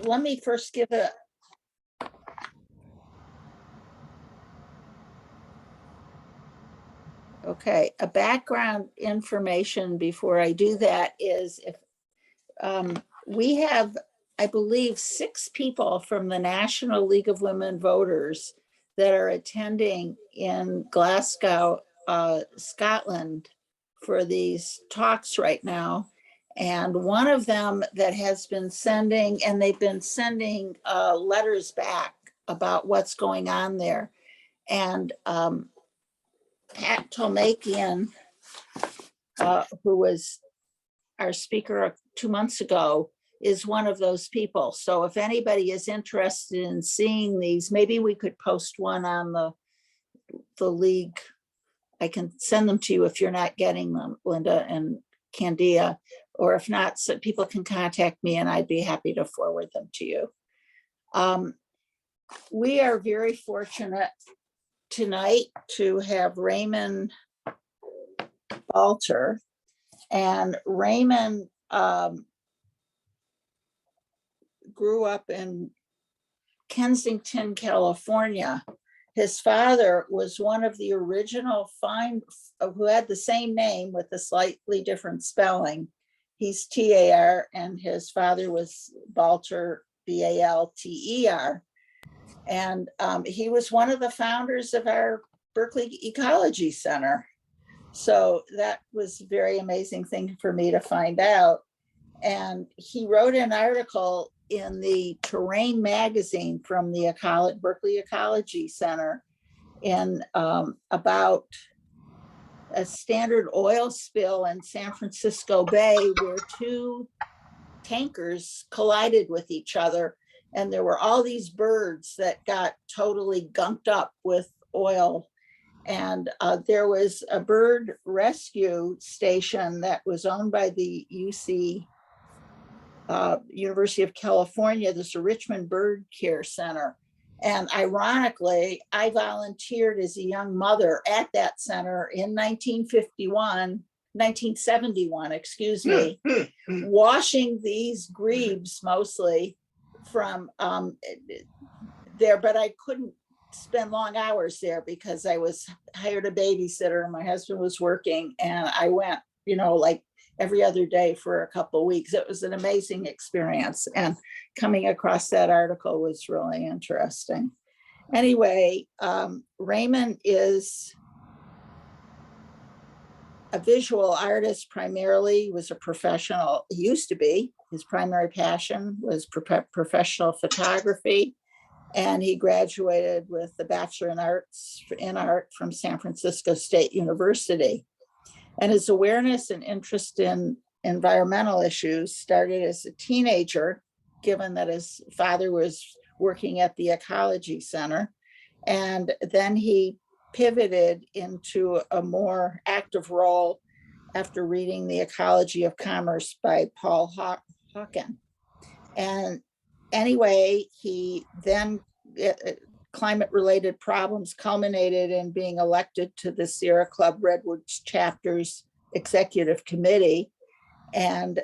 let me first give a background information before I do that is if we have, I believe, 6 people from the National League of Women Voters that are attending in Glasgow, Scotland for these talks right now. And one of them that has been sending, and they've been sending letters back about what's going on there. And Pat Tomakian, who was our speaker 2 months ago, is one of those people. So if anybody is interested in seeing these, maybe we could post one on the league. I can send them to you if you're not getting them, Linda and Candia, or if not, so people can contact me and I'd be happy to forward them to you. We are very fortunate tonight to have Raymond Balter, and Raymond grew up in Kensington, California. His father was one of the original who had the same name with a slightly different spelling. He's T-A-R, and his father was Balter, B-A-L-T-E-R. And he was one of the founders of our Berkeley Ecology Center. So that was a very amazing thing for me to find out. And he wrote an article in the Terrain magazine from the Berkeley Ecology Center in about a standard oil spill in San Francisco Bay where 2 tankers collided with each other. And there were all these birds that got totally gunked up with oil. And there was a bird rescue station that was owned by the University of California, this Richmond Bird Care Center. And ironically, I volunteered as a young mother at that center in 1971, excuse me, washing these grebes mostly from there, but I couldn't spend long hours there because I was hired a babysitter. My husband was working, and I went, like every other day for a couple of weeks. It was an amazing experience, and coming across that article was really interesting. Anyway, Raymond is a visual artist primarily. He was a professional, he used to be. His primary passion was professional photography, and he graduated with a Bachelor in Art from San Francisco State University. And his awareness and interest in environmental issues started as a teenager, given that his father was working at the Ecology Center. And then he pivoted into a more active role after reading The Ecology of Commerce by Paul Hawken. And anyway, he then, climate-related problems culminated in being elected to the Sierra Club Redwoods chapter's executive committee and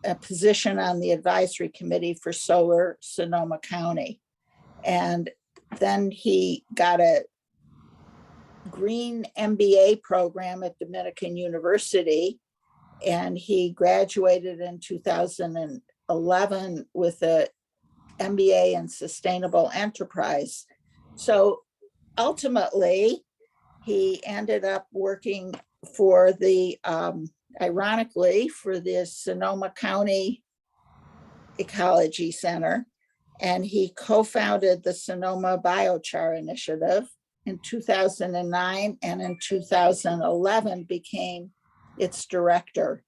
a position on the advisory committee for solar Sonoma County. And then he got a green MBA program at Dominican University, and he graduated in 2011 with a MBA in sustainable enterprise. So ultimately, he ended up working for the, ironically, for the Sonoma County Ecology Center, and he co-founded the Sonoma Biochar initiative in 2009, and in 2011 became its director.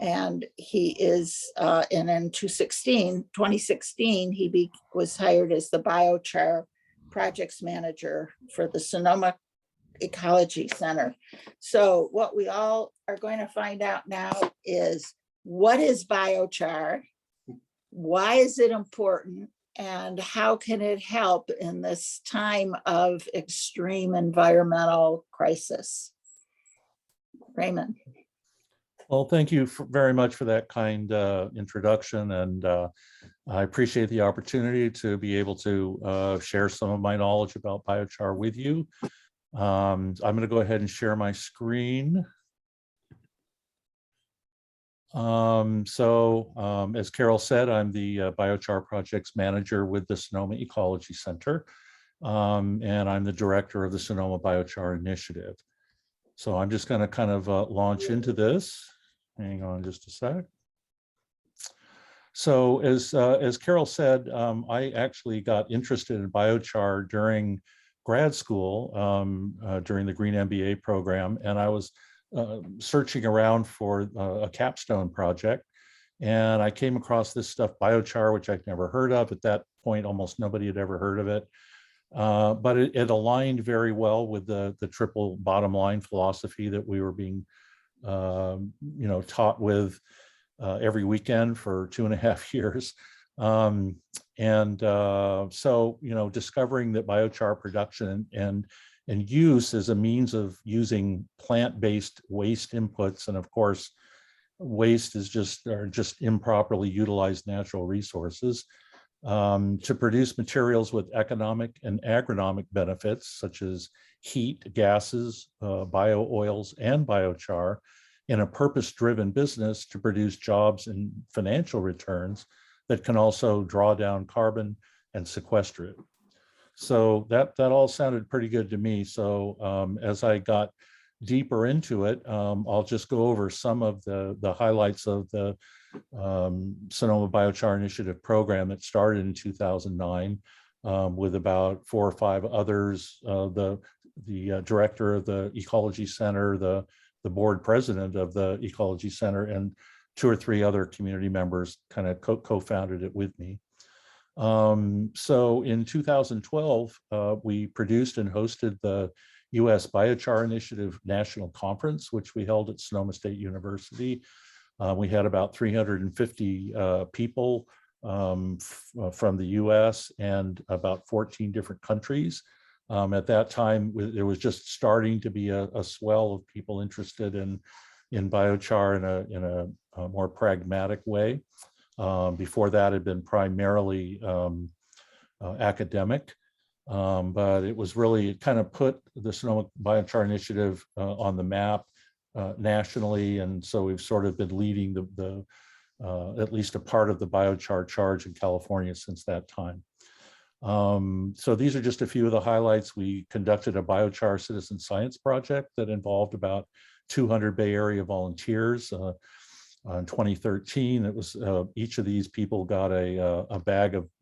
And he is, and in 2016, he was hired as the biochar projects manager for the Sonoma Ecology Center. So what we all are going to find out now is, what is biochar? Why is it important? And how can it help in this time of extreme environmental crisis? Raymond. Well, thank you very much for that kind introduction, and I appreciate the opportunity to be able to share some of my knowledge about biochar with you. I'm going to go ahead and share my screen. As Carol said, I'm the biochar projects manager with the Sonoma Ecology Center, and I'm the director of the Sonoma Biochar Initiative. So I'm just going to kind of launch into this. Hang on just a sec. So as Carol said, I actually got interested in biochar during grad school, during the Green MBA program, and I was searching around for a capstone project, and I came across this stuff, biochar, which I'd never heard of. At that point, almost nobody had ever heard of it. But it aligned very well with the triple bottom line philosophy that we were being taught with every weekend for 2.5 years. So, discovering that biochar production and use as a means of using plant-based waste inputs, and of course, waste is just improperly utilized natural resources, to produce materials with economic and agronomic benefits, such as heat, gases, bio oils, and biochar, in a purpose-driven business to produce jobs and financial returns that can also draw down carbon and sequester it. So that all sounded pretty good to me. So as I got deeper into it, I'll just go over some of the highlights of the Sonoma Biochar Initiative program that started in 2009 with about 4 or 5 others, the director of the Ecology Center, the board president of the Ecology Center, and 2 or 3 other community members kind of co-founded it with me. So in 2012, we produced and hosted the U.S. Biochar Initiative National Conference, which we held at Sonoma State University. We had about 350 people from the U.S. and about 14 different countries. At that time, there was just starting to be a swell of people interested in biochar in a more pragmatic way. Before that, had been primarily academic, but it was really, it kind of put the Sonoma Biochar Initiative on the map nationally, and so we've sort of been leading the at least a part of the biochar charge in California since that time. So these are just a few of the highlights. We conducted a biochar citizen science project that involved about 200 Bay Area volunteers. In 2013, it was each of these people got a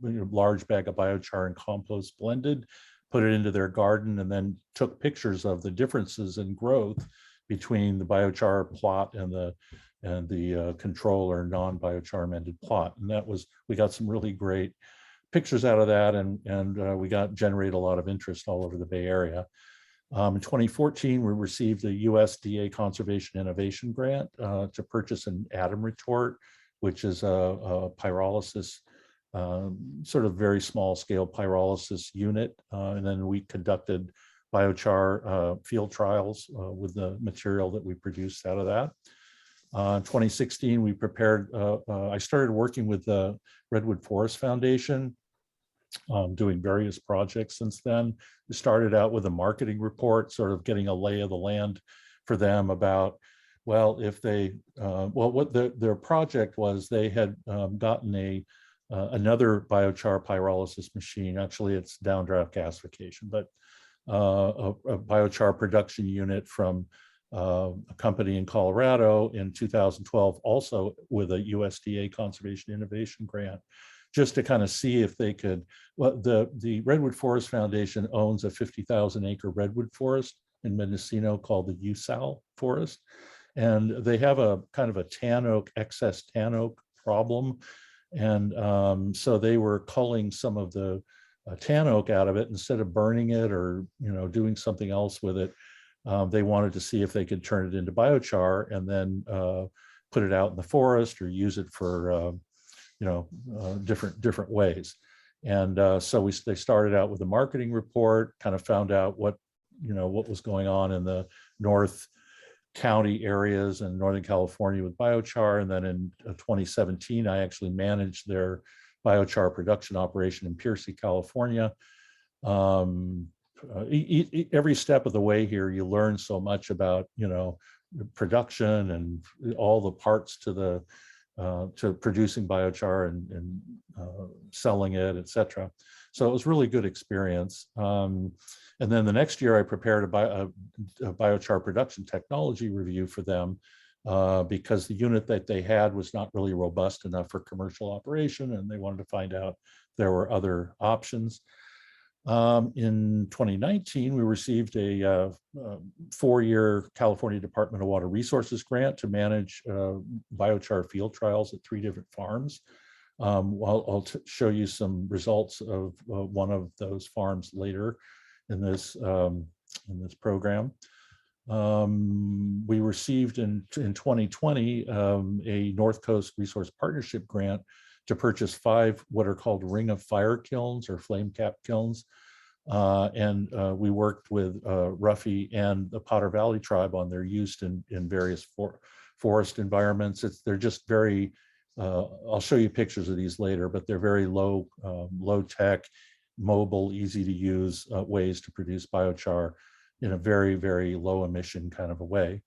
large bag of biochar and compost blended, put it into their garden, and then took pictures of the differences in growth between the biochar plot and the control or non-biochar amended plot. And that was, we got some really great pictures out of that, and we generated a lot of interest all over the Bay Area. In 2014, we received the USDA Conservation Innovation Grant to purchase an atom retort, which is a pyrolysis, sort of very small scale pyrolysis unit. And then we conducted biochar field trials with the material that we produced out of that. In 2016, we prepared, I started working with the Redwood Forest Foundation, doing various projects since then. We started out with a marketing report, sort of getting a lay of the land for them about, well, if they, what their project was, they had gotten another biochar pyrolysis machine. Actually, it's downdraft gasification, but a biochar production unit from a company in Colorado in 2012, also with a USDA Conservation Innovation Grant, just to kind of see if they could, well, the Redwood Forest Foundation owns a 50,000 acre redwood forest in Mendocino called the USAL forest. And they have a kind of a excess tan oak problem. And so they were culling some of the tan oak out of it instead of burning it or, doing something else with it. They wanted to see if they could turn it into biochar and then put it out in the forest or use it for different ways. And so they started out with a marketing report, kind of found out what was going on in the county areas in Northern California with biochar. And then in 2017, I actually managed their biochar production operation in Piercy, California. Every step of the way here, you learn so much about, production and all the parts to producing biochar and selling it, etc. So it was really good experience. And then the next year I prepared a biochar production technology review for them because the unit that they had was not really robust enough for commercial operation, and they wanted to find out there were other options. In 2019, we received a 4-year California Department of Water Resources grant to manage biochar field trials at 3 different farms. I'll show you some results of one of those farms later in this program. We received in 2020 a North Coast Resource Partnership grant to purchase 5 what are called Ring of Fire kilns or flame cap kilns. And we worked with Ruffey and the Potter Valley tribe on their use in various forest environments. They're just very, I'll show you pictures of these later, but they're very low tech, mobile, easy to use ways to produce biochar in a very, very low emission kind of a way.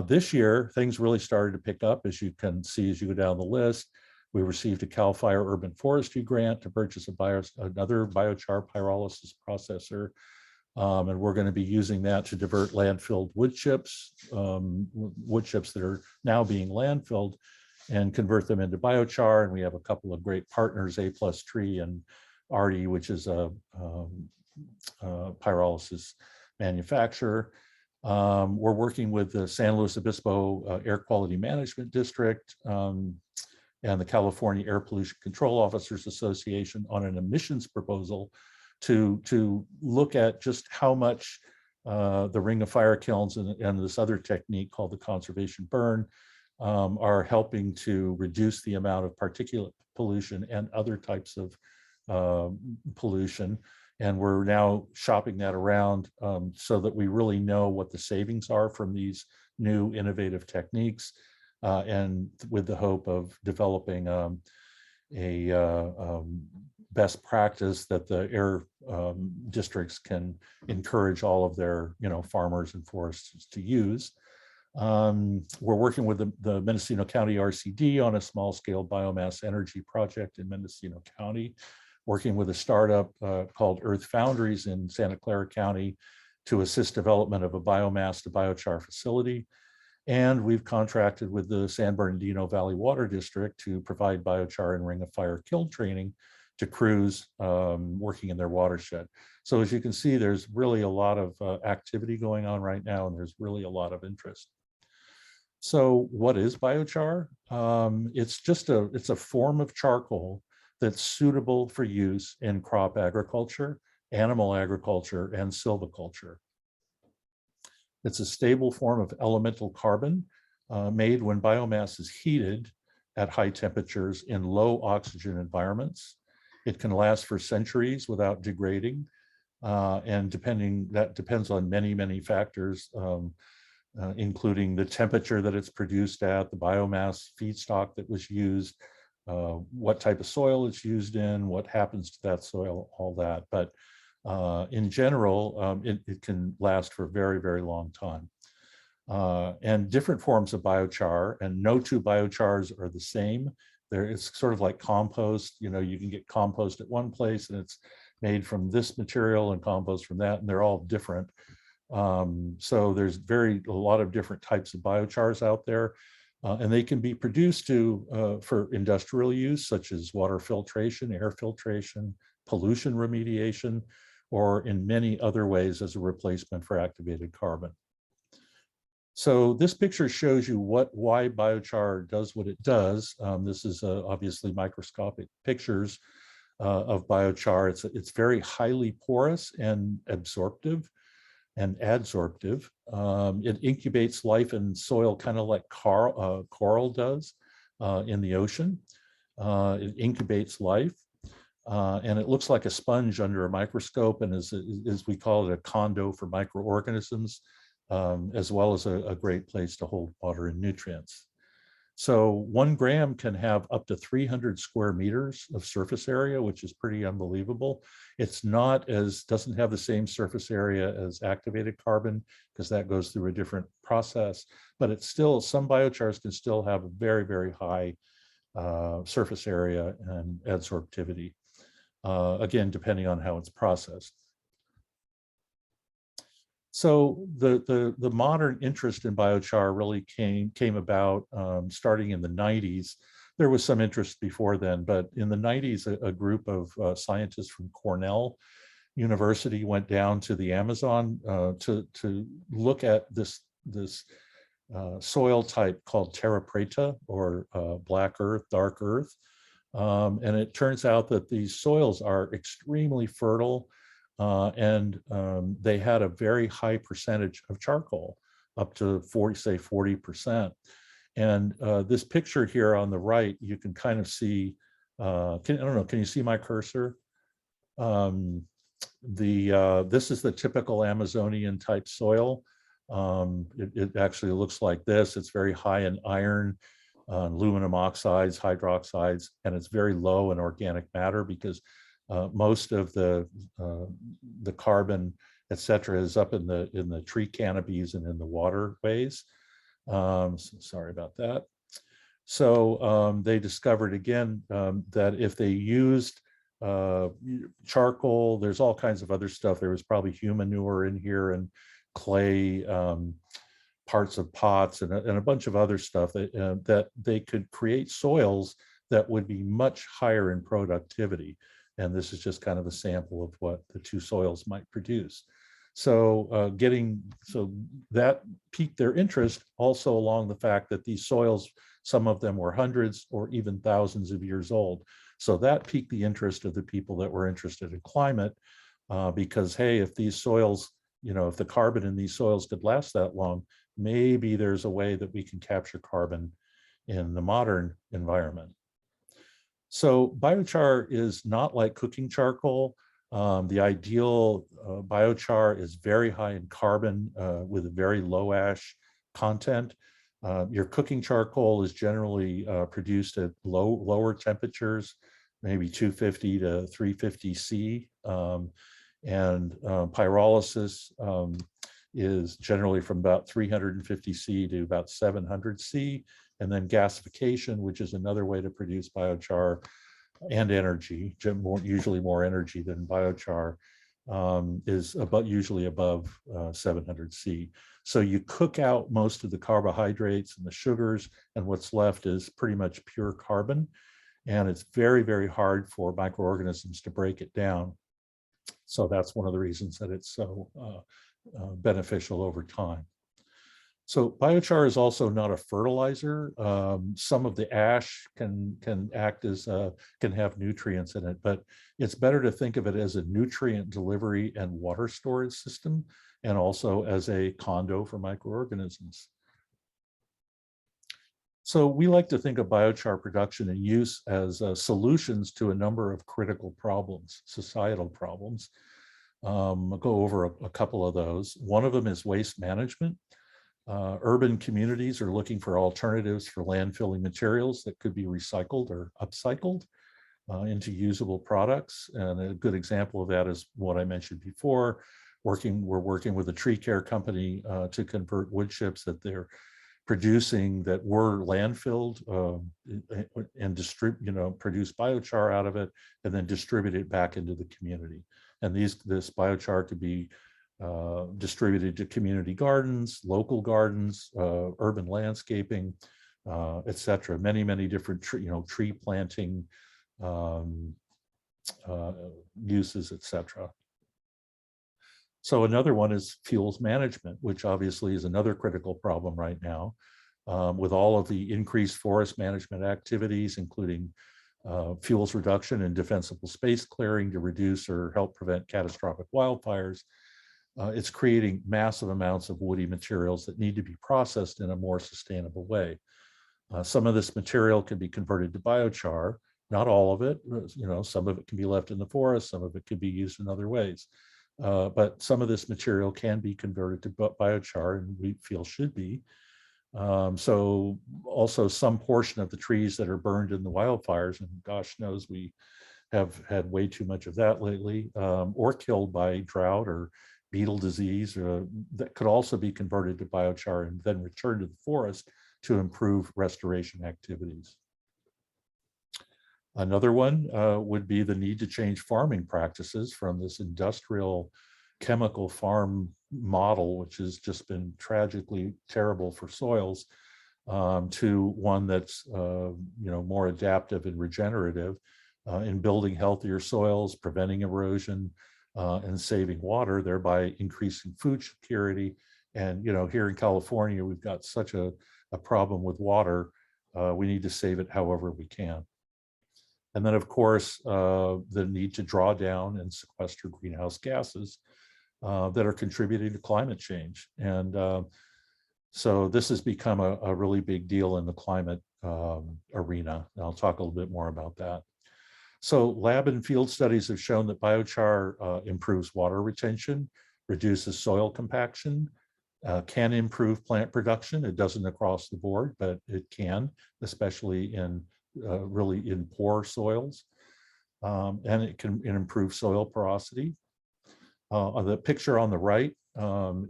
This year, things really started to pick up, as you can see as you go down the list. We received a CalFire urban forestry grant to purchase another biochar pyrolysis processor. And we're going to be using that to divert landfilled wood chips that are now being landfilled, and convert them into biochar. And we have a couple of great partners, A+ Tree and Artie, which is a pyrolysis manufacturer. We're working with the San Luis Obispo Air Quality Management District and the California Air Pollution Control Officers Association on an emissions proposal to look at just how much the Ring of Fire kilns and this other technique called the conservation burn are helping to reduce the amount of particulate pollution and other types of pollution. And we're now shopping that around so that we really know what the savings are from these new innovative techniques, and with the hope of developing a best practice that the air districts can encourage all of their farmers and foresters to use. We're working with the Mendocino County RCD on a small scale biomass energy project in Mendocino County, working with a startup called Earth Foundries in Santa Clara County to assist development of a biomass to biochar facility. And we've contracted with the San Bernardino Valley Water District to provide biochar and Ring of Fire kiln training to crews working in their watershed. So as you can see, there's really a lot of activity going on right now, and there's really a lot of interest. So what is biochar? It's a form of charcoal that's suitable for use in crop agriculture, animal agriculture, and silviculture. It's a stable form of elemental carbon made when biomass is heated at high temperatures in low oxygen environments. It can last for centuries without degrading, and that depends on many, many factors, including the temperature that it's produced at, the biomass feedstock that was used, what type of soil it's used in, what happens to that soil, all that. But in general, it can last for a very, very long time. And different forms of biochar, and no 2 biochars are the same. It's sort of like compost. You can get compost at one place and it's made from this material and compost from that, and they're all different. So there's a lot of different types of biochars out there, and they can be produced for industrial use, such as water filtration, air filtration, pollution remediation, or in many other ways as a replacement for activated carbon. So this picture shows you why biochar does what it does. This is obviously microscopic pictures of biochar. It's very highly porous and absorptive and adsorptive. It incubates life in soil kind of like coral does in the ocean. It incubates life. And it looks like a sponge under a microscope, and as we call it, a condo for microorganisms as well as a great place to hold water and nutrients. So 1 gram can have up to 300 square meters of surface area, which is pretty unbelievable. It's doesn't have the same surface area as activated carbon because that goes through a different process, but it's still, some biochars can still have a very, very high surface area and adsorptivity, again, depending on how it's processed. So the modern interest in biochar really came about starting in the 90s. There was some interest before then, but in the 90s, a group of scientists from Cornell University went down to the Amazon to look at this soil type called terra preta, or black earth, dark earth. And it turns out that these soils are extremely fertile, and they had a very high percentage of charcoal, up to 40%. And this picture here on the right, you can kind of see, I don't know, can you see my cursor? This is the typical Amazonian type soil. It actually looks like this. It's very high in iron, aluminum oxides, hydroxides, and it's very low in organic matter because most of the carbon, et cetera, is up in the tree canopies and in the waterways. Sorry about that. So they discovered again that if they used charcoal, there's all kinds of other stuff. There was probably human manure in here and clay, parts of pots, and a bunch of other stuff that they could create soils that would be much higher in productivity. And this is just kind of a sample of what the two soils might produce. So so that piqued their interest also along the fact that these soils, some of them were hundreds or even thousands of years old. So that piqued the interest of the people that were interested in climate, because, hey, if these soils, if the carbon in these soils could last that long, maybe there's a way that we can capture carbon in the modern environment. So biochar is not like cooking charcoal. The ideal biochar is very high in carbon with a very low ash content. Your cooking charcoal is generally produced at lower temperatures, maybe 250 to 350 C. And pyrolysis is generally from about 350 C to about 700 C. And then gasification, which is another way to produce biochar and energy, usually more energy than biochar, is usually above 700 C. So you cook out most of the carbohydrates and the sugars, and what's left is pretty much pure carbon. And it's very, very hard for microorganisms to break it down. So that's one of the reasons that it's so beneficial over time. So biochar is also not a fertilizer. Some of the ash can act as, can have nutrients in it, but it's better to think of it as a nutrient delivery and water storage system, and also as a condo for microorganisms. So we like to think of biochar production and use as solutions to a number of critical problems, societal problems. I'll go over a couple of those. One of them is waste management. Urban communities are looking for alternatives for landfilling materials that could be recycled or upcycled into usable products. And a good example of that is what I mentioned before. We're working with a tree care company to convert wood chips that they're producing that were landfilled and produce biochar out of it, and then distribute it back into the community. And this biochar could be distributed to community gardens, local gardens, urban landscaping, et cetera. Many different tree planting uses, et cetera. So another one is fuels management, which obviously is another critical problem right now, with all of the increased forest management activities, including fuels reduction and defensible space clearing to reduce or help prevent catastrophic wildfires. It's creating massive amounts of woody materials that need to be processed in a more sustainable way. Some of this material can be converted to biochar, not all of it. Some of it can be left in the forest, some of it could be used in other ways. But some of this material can be converted to biochar, and we feel should be. So also some portion of the trees that are burned in the wildfires, and gosh knows we have had way too much of that lately, or killed by drought or beetle disease, that could also be converted to biochar and then returned to the forest to improve restoration activities. Another one would be the need to change farming practices from this industrial chemical farm model, which has just been tragically terrible for soils, to one that's more adaptive and regenerative in building healthier soils, preventing erosion, and saving water, thereby increasing food security. And here in California, we've got such a problem with water. We need to save it however we can. And then, of course, the need to draw down and sequester greenhouse gases that are contributing to climate change. And so this has become a really big deal in the climate arena. And I'll talk a little bit more about that. So lab and field studies have shown that biochar improves water retention, reduces soil compaction, can improve plant production. It doesn't across the board, but it can, especially in really in poor soils. And it can improve soil porosity. The picture on the right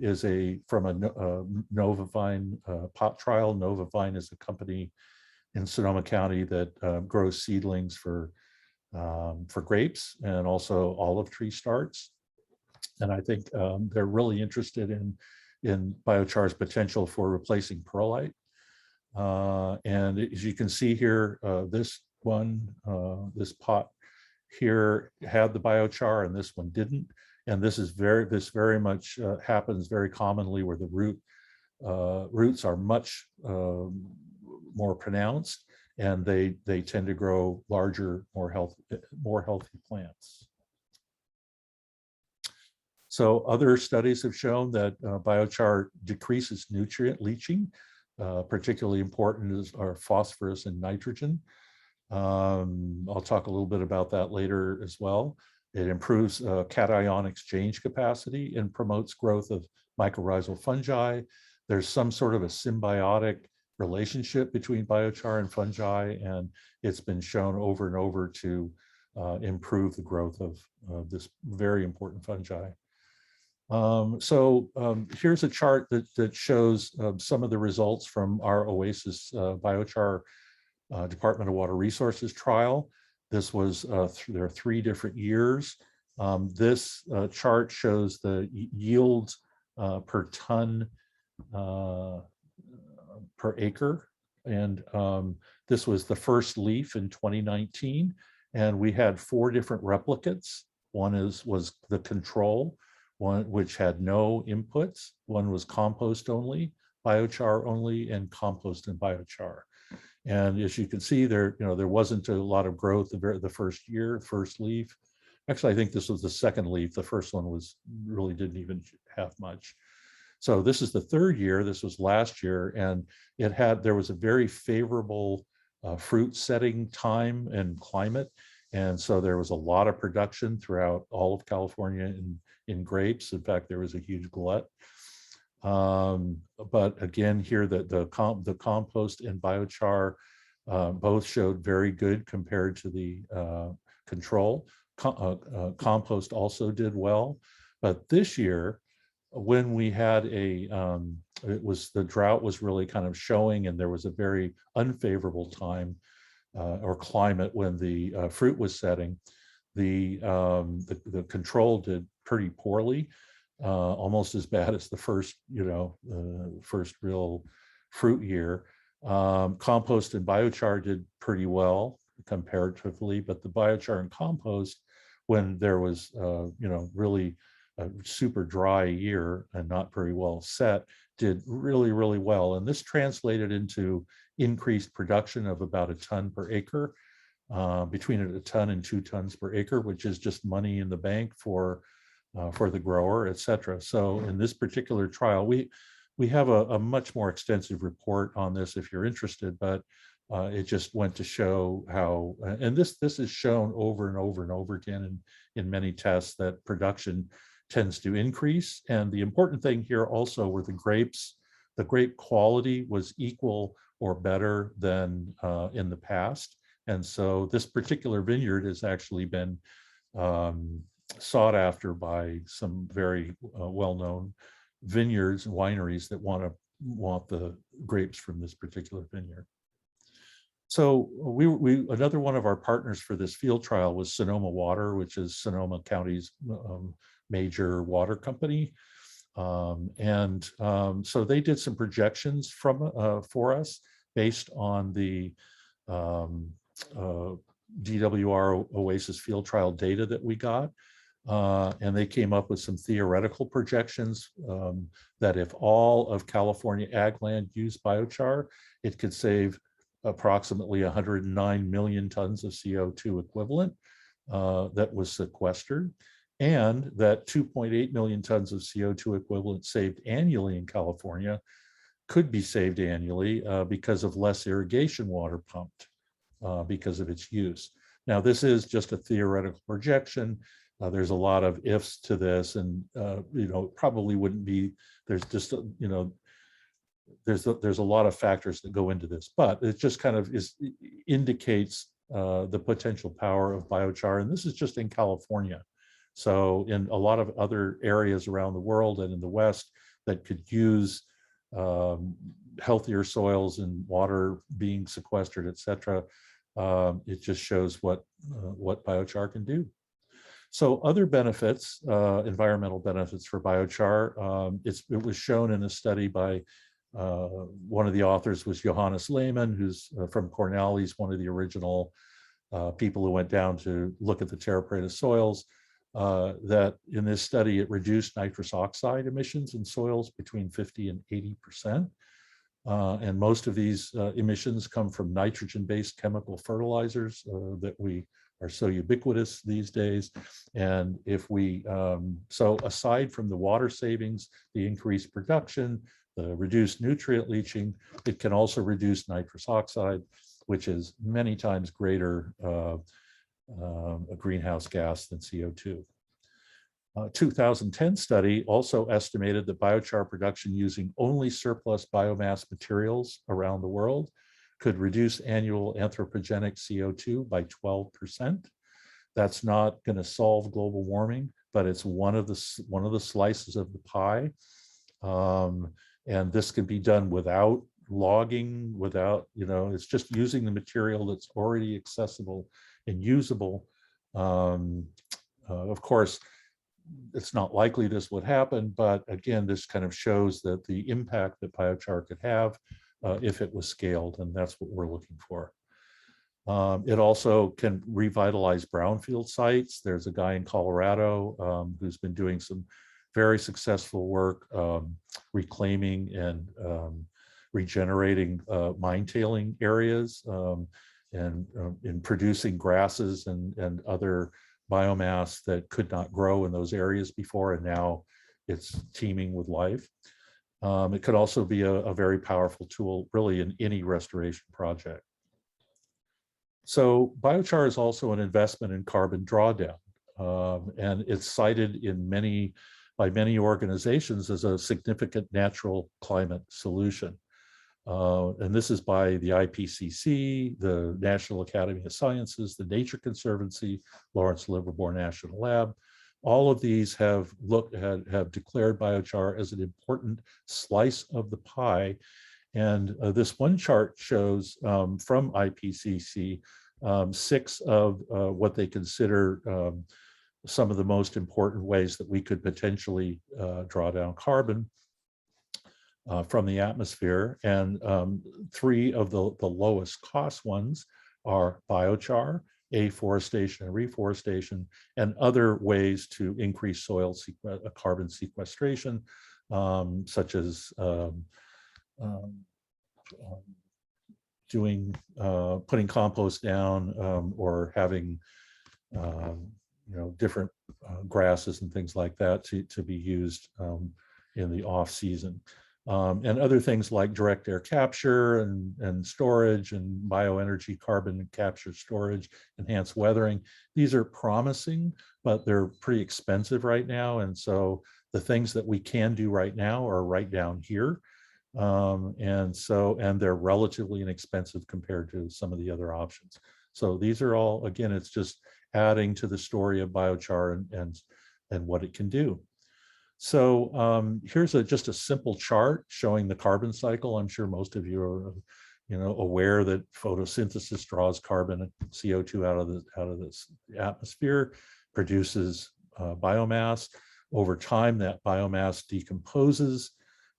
is from a Novavine pot trial. Novavine is a company in Sonoma County that grows seedlings for grapes and also olive tree starts. And I think they're really interested in biochar's potential for replacing perlite. And as you can see here, this pot here had the biochar and this one didn't. And this very much happens very commonly where the roots are much more pronounced, and they tend to grow larger, more healthy plants. So other studies have shown that biochar decreases nutrient leaching. Particularly important are phosphorus and nitrogen. I'll talk a little bit about that later as well. It improves cation exchange capacity and promotes growth of mycorrhizal fungi. There's some sort of a symbiotic relationship between biochar and fungi, and it's been shown over and over to improve the growth of this very important fungi. Here's a chart that shows some of the results from our Oasis biochar Department of Water Resources trial. This was, there are 3 different years. This chart shows the yields per ton per acre. And this was the first leaf in 2019. And we had 4 different replicates. One was the control, one which had no inputs. One was compost only, biochar only, and compost and biochar. And as you can see there, there wasn't a lot of growth the first year, first leaf. Actually, I think this was the second leaf. The first one really didn't even have much. So this is the 3rd year. This was last year, and there was a very favorable fruit setting time and climate. And so there was a lot of production throughout all of California in grapes. In fact, there was a huge glut. But again, here the compost and biochar both showed very good compared to the control. Compost also did well. But this year, when we had the drought was really kind of showing, and there was a very unfavorable time or climate when the fruit was setting, the control did pretty poorly, almost as bad as the first, first real fruit year. Compost and biochar did pretty well comparatively, but the biochar and compost, when there was, really a super dry year and not very well set, did really, really well. And this translated into increased production of about a ton per acre, between a ton and 2 tons per acre, which is just money in the bank for the grower, et cetera. So in this particular trial, we have a much more extensive report on this if you're interested, but it just went to show how, and this is shown over and over and over again in many tests, that production tends to increase. And the important thing here also were the grapes. The grape quality was equal or better than in the past. And so this particular vineyard has actually been sought after by some very well-known vineyards and wineries that want the grapes from this particular vineyard. So another one of our partners for this field trial was Sonoma Water, which is Sonoma County's major water company. So they did some projections for us based on the DWR Oasis field trial data that we got. And they came up with some theoretical projections that if all of California ag land used biochar, it could save approximately 109 million tons of CO2 equivalent that was sequestered, and that 2.8 million tons of CO2 equivalent saved annually in California could be saved annually because of less irrigation water pumped because of its use. Now, this is just a theoretical projection. There's a lot of ifs to this, and probably wouldn't be. There's just there's a lot of factors that go into this, but it just kind of indicates the potential power of biochar, and this is just in California. So in a lot of other areas around the world and in the West that could use healthier soils and water being sequestered, et cetera, it just shows what biochar can do. So other benefits, environmental benefits for biochar, it was shown in a study by one of the authors was Johannes Lehmann, who's from Cornell. He's one of the original people who went down to look at the terra preta soils, that in this study, it reduced nitrous oxide emissions in soils between 50 and 80%. And most of these emissions come from nitrogen-based chemical fertilizers that are so ubiquitous these days. And if so aside from the water savings, the increased production, the reduced nutrient leaching, it can also reduce nitrous oxide, which is many times greater a greenhouse gas than CO2. A 2010 study also estimated that biochar production using only surplus biomass materials around the world could reduce annual anthropogenic CO2 by 12%. That's not going to solve global warming, but it's one of the slices of the pie. And this can be done without logging, it's just using the material that's already accessible and usable. Of course, it's not likely this would happen, but again, this kind of shows that the impact that biochar could have if it was scaled, and that's what we're looking for. It also can revitalize brownfield sites. There's a guy in Colorado who's been doing some very successful work reclaiming and regenerating mine tailing areas and in producing grasses and other biomass that could not grow in those areas before, and now it's teeming with life. It could also be a very powerful tool really in any restoration project. So biochar is also an investment in carbon drawdown, and it's cited by many organizations as a significant natural climate solution. And this is by the IPCC, the National Academy of Sciences, the Nature Conservancy, Lawrence Livermore National Lab. All of these have declared biochar as an important slice of the pie. And this one chart shows from IPCC 6 of what they consider some of the most important ways that we could potentially draw down carbon from the atmosphere. And 3 of the lowest cost ones are biochar, afforestation and reforestation, and other ways to increase soil carbon sequestration, such as putting compost down or having different grasses and things like that to be used in the off season. and other things like direct air capture and storage and bioenergy carbon capture storage, enhanced weathering. These are promising, but they're pretty expensive right now. And so the things that we can do right now are right down here. And they're relatively inexpensive compared to some of the other options. So these are all, again, it's just adding to the story of biochar and what it can do. So here's just a simple chart showing the carbon cycle. I'm sure most of you are, aware that photosynthesis draws carbon, CO2 out of this atmosphere, produces biomass. Over time, that biomass decomposes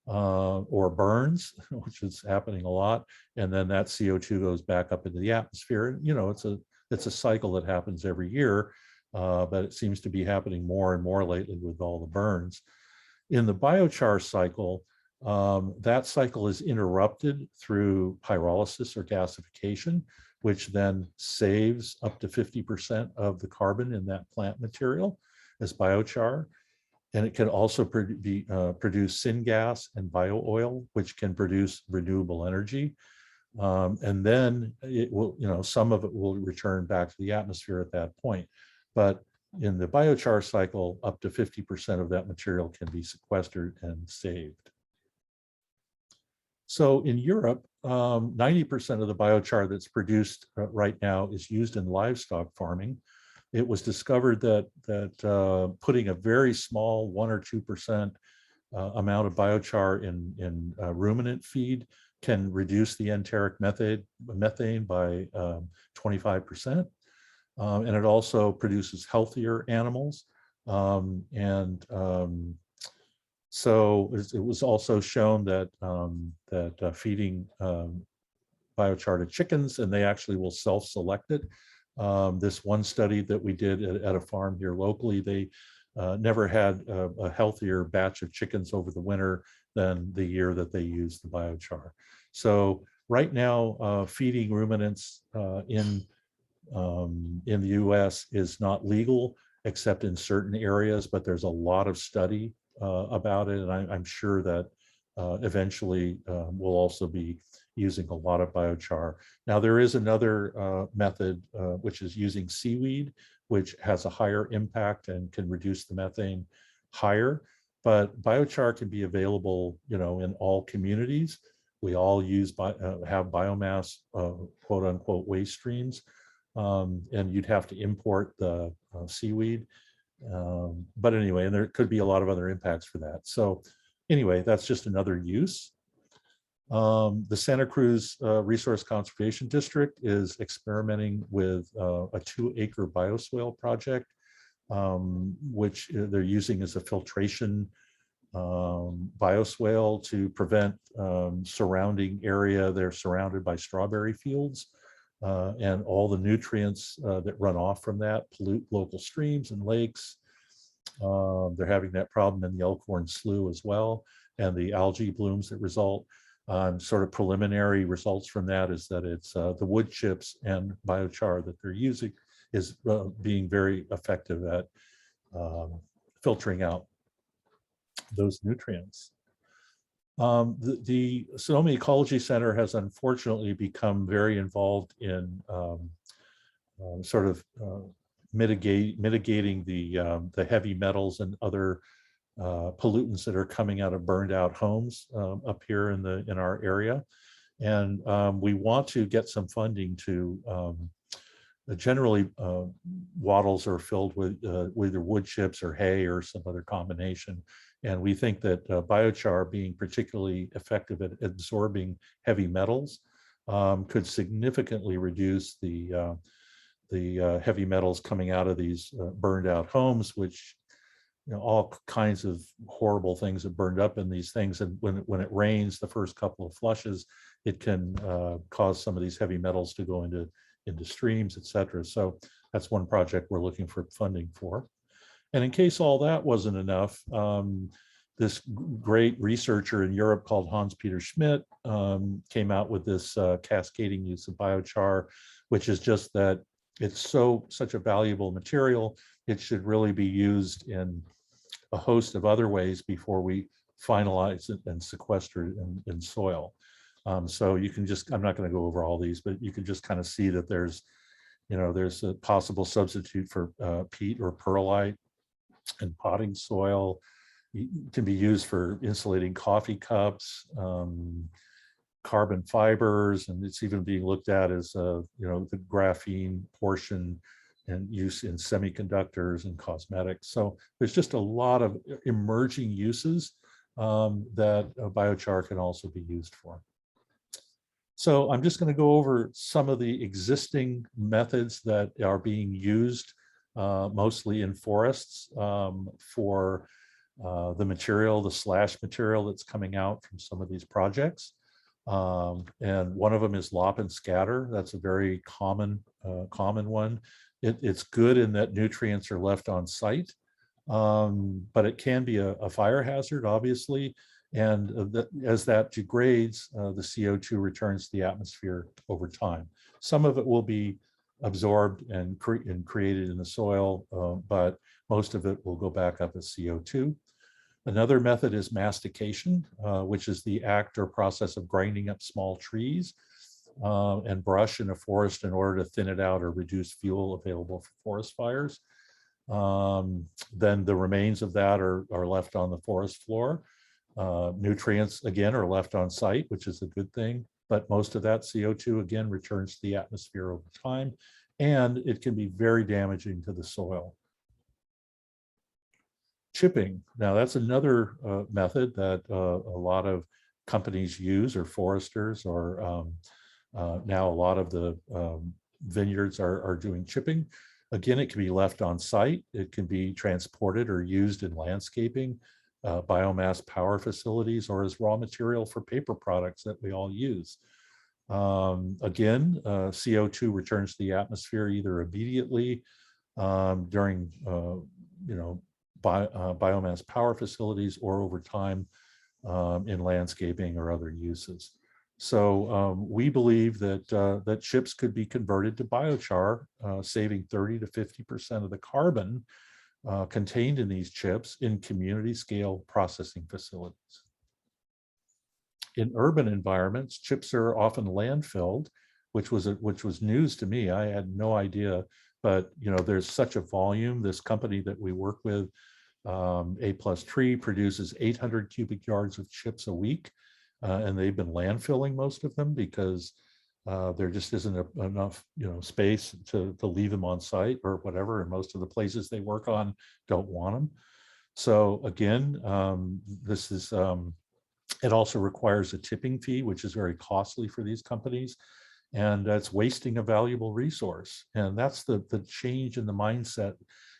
or burns, which is happening a lot, and then that CO2 goes back up into the atmosphere. It's a cycle that happens every year. But it seems to be happening more and more lately with all the burns. In the biochar cycle, that cycle is interrupted through pyrolysis or gasification, which then saves up to 50% of the carbon in that plant material as biochar. And it can also produce syngas and bio-oil, which can produce renewable energy. And then it will, some of it will return back to the atmosphere at that point. But in the biochar cycle, up to 50% of that material can be sequestered and saved. So in Europe, 90% of the biochar that's produced right now is used in livestock farming. It was discovered that putting a very small 1 or 2% amount of biochar in ruminant feed can reduce the enteric methane by 25%. And it also produces healthier animals. So it was also shown that feeding biochar to chickens, and they actually will self-select it. This one study that we did at a farm here locally, they never had a healthier batch of chickens over the winter than the year that they used the biochar. So right now, feeding ruminants in the US is not legal except in certain areas, but there's a lot of study about it. And I'm sure that eventually we'll also be using a lot of biochar. Now there is another method, which is using seaweed, which has a higher impact and can reduce the methane higher. But biochar can be available, in all communities. We all have biomass, quote unquote, waste streams. And you'd have to import the seaweed. But anyway, and there could be a lot of other impacts for that. So anyway, that's just another use. The Santa Cruz Resource Conservation District is experimenting with a 2-acre bioswale project, which they're using as a filtration bioswale to prevent surrounding area. They're surrounded by strawberry fields. And all the nutrients that run off from that pollute local streams and lakes. They're having that problem in the Elkhorn Slough as well, and the algae blooms that result. Sort of preliminary results from that is that it's the wood chips and biochar that they're using is being very effective at filtering out those nutrients. The Sonoma Ecology Center has unfortunately become very involved in mitigating the heavy metals and other pollutants that are coming out of burned out homes up here in our area. And we want to get some funding to generally wattles are filled with either wood chips or hay or some other combination. And we think that biochar, being particularly effective at absorbing heavy metals, could significantly reduce the heavy metals coming out of these burned out homes, which all kinds of horrible things have burned up in these things. And when it rains, the first couple of flushes, it can cause some of these heavy metals to go into streams, et cetera. So that's one project we're looking for funding for. And in case all that wasn't enough, this great researcher in Europe called Hans-Peter Schmidt came out with this cascading use of biochar, which is just that it's such a valuable material. It should really be used in a host of other ways before we finalized and sequestered in soil. So you can just, I'm not going to go over all these, but you can just kind of see that there's a possible substitute for peat or perlite and potting soil. It can be used for insulating coffee cups, carbon fibers, and it's even being looked at as the graphene portion and use in semiconductors and cosmetics. So there's just a lot of emerging uses that biochar can also be used for. So I'm just going to go over some of the existing methods that are being used mostly in forests for the material, the slash material that's coming out from some of these projects. And one of them is lop and scatter. That's a very common one. It's good in that nutrients are left on site, but it can be a fire hazard, obviously. And as that degrades, the CO2 returns to the atmosphere over time. Some of it will be absorbed and created in the soil, but most of it will go back up as CO2. Another method is mastication, which is the act or process of grinding up small trees and brush in a forest in order to thin it out or reduce fuel available for forest fires. Then the remains of that are left on the forest floor. Nutrients, again, are left on site, which is a good thing, but most of that CO2, again, returns to the atmosphere over time, and it can be very damaging to the soil. Chipping. Now, that's another method that a lot of companies use, or foresters, or now a lot of the vineyards are doing chipping. Again, it can be left on site. It can be transported or used in landscaping, biomass power facilities, or as raw material for paper products that we all use. Again, CO2 returns to the atmosphere either immediately during biomass power facilities, or over time in landscaping or other uses. So we believe that that chips could be converted to biochar, saving 30 to 50% of the carbon contained in these chips in community scale processing facilities. In urban environments, chips are often landfilled, which was news to me. I had no idea, but there's such a volume. This company that we work with, A+Tree, produces 800 cubic yards of chips a week, and they've been landfilling most of them because there just isn't enough space to leave them on site or whatever, and most of the places they work on don't want them. So again, this is it also requires a tipping fee, which is very costly for these companies, and that's wasting a valuable resource. And that's the change in the mindset,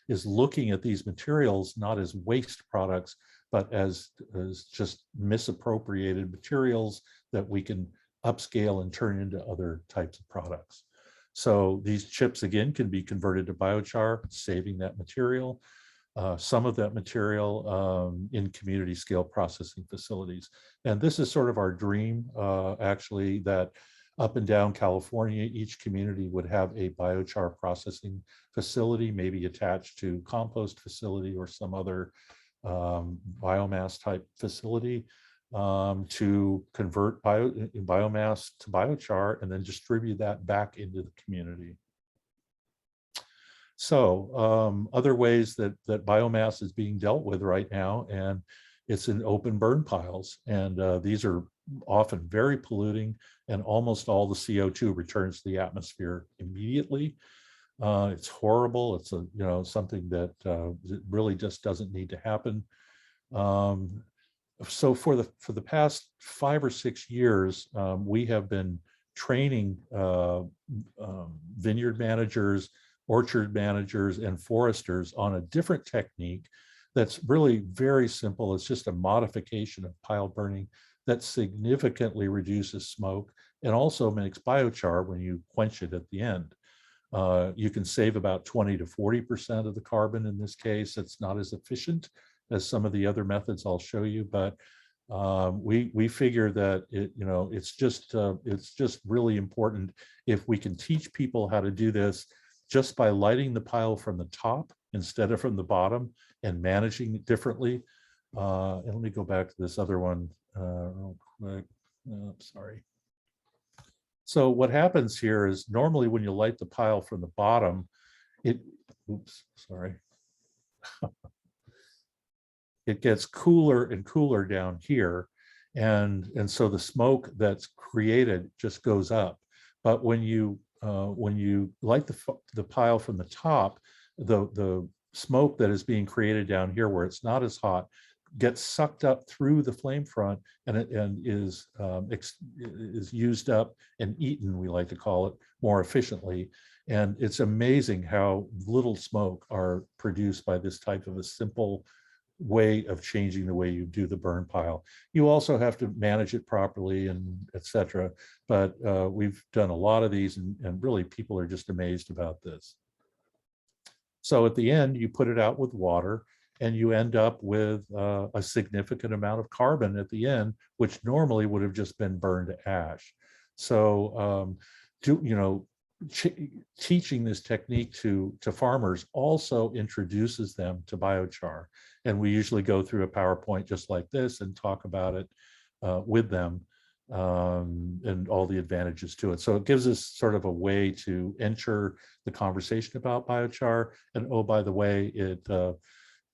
is looking at these materials not as waste products, but as just misappropriated materials that we can upscale and turn into other types of products. So these chips, again, can be converted to biochar, saving that material, some of that material in community scale processing facilities. And this is sort of our dream, actually, that up and down California, each community would have a biochar processing facility, maybe attached to compost facility or some other biomass type facility, to convert biomass to biochar and then distribute that back into the community. So other ways that biomass is being dealt with right now, and it's in open burn piles, and these are often very polluting, and almost all the CO2 returns to the atmosphere immediately. It's horrible. It's something that really just doesn't need to happen. So for the past 5 or 6 years, we have been training vineyard managers, orchard managers, and foresters on a different technique that's really very simple. It's just a modification of pile burning that significantly reduces smoke and also makes biochar when you quench it at the end. You can save about 20 to 40% of the carbon in this case. It's not as efficient as some of the other methods I'll show you, but we figure that it's just really important if we can teach people how to do this just by lighting the pile from the top instead of from the bottom and managing it differently. And let me go back to this other one real quick. Sorry. So what happens here is normally when you light the pile from the bottom, it gets cooler and cooler down here. And so the smoke that's created just goes up. But when you light the pile from the top, the smoke that is being created down here where it's not as hot gets sucked up through the flame front and is used up and eaten, we like to call it, more efficiently. And it's amazing how little smoke are produced by this type of a simple way of changing the way you do the burn pile. You also have to manage it properly and etc. But we've done a lot of these and really people are just amazed about this. So at the end, you put it out with water and you end up with a significant amount of carbon at the end, which normally would have just been burned to ash. So teaching this technique to farmers also introduces them to biochar. And we usually go through a PowerPoint just like this and talk about it with them and all the advantages to it. So it gives us sort of a way to enter the conversation about biochar. And oh, by the way,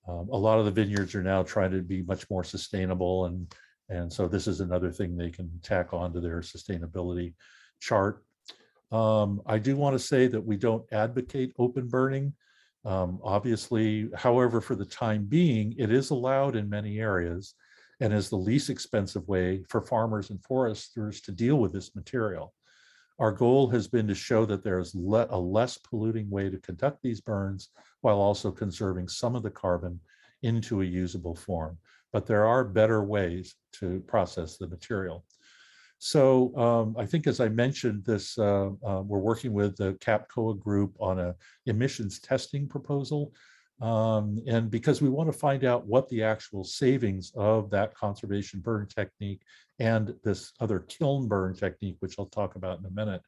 a lot of the vineyards are now trying to be much more sustainable. And so this is another thing they can tack on to their sustainability chart. I do want to say that we don't advocate open burning. Obviously, however, for the time being, it is allowed in many areas and is the least expensive way for farmers and foresters to deal with this material. Our goal has been to show that there is a less polluting way to conduct these burns while also conserving some of the carbon into a usable form. But there are better ways to process the material. So I think, as I mentioned, this we're working with the CAPCOA group on a emissions testing proposal. And because we want to find out what the actual savings of that conservation burn technique and this other kiln burn technique, which I'll talk about in a minute,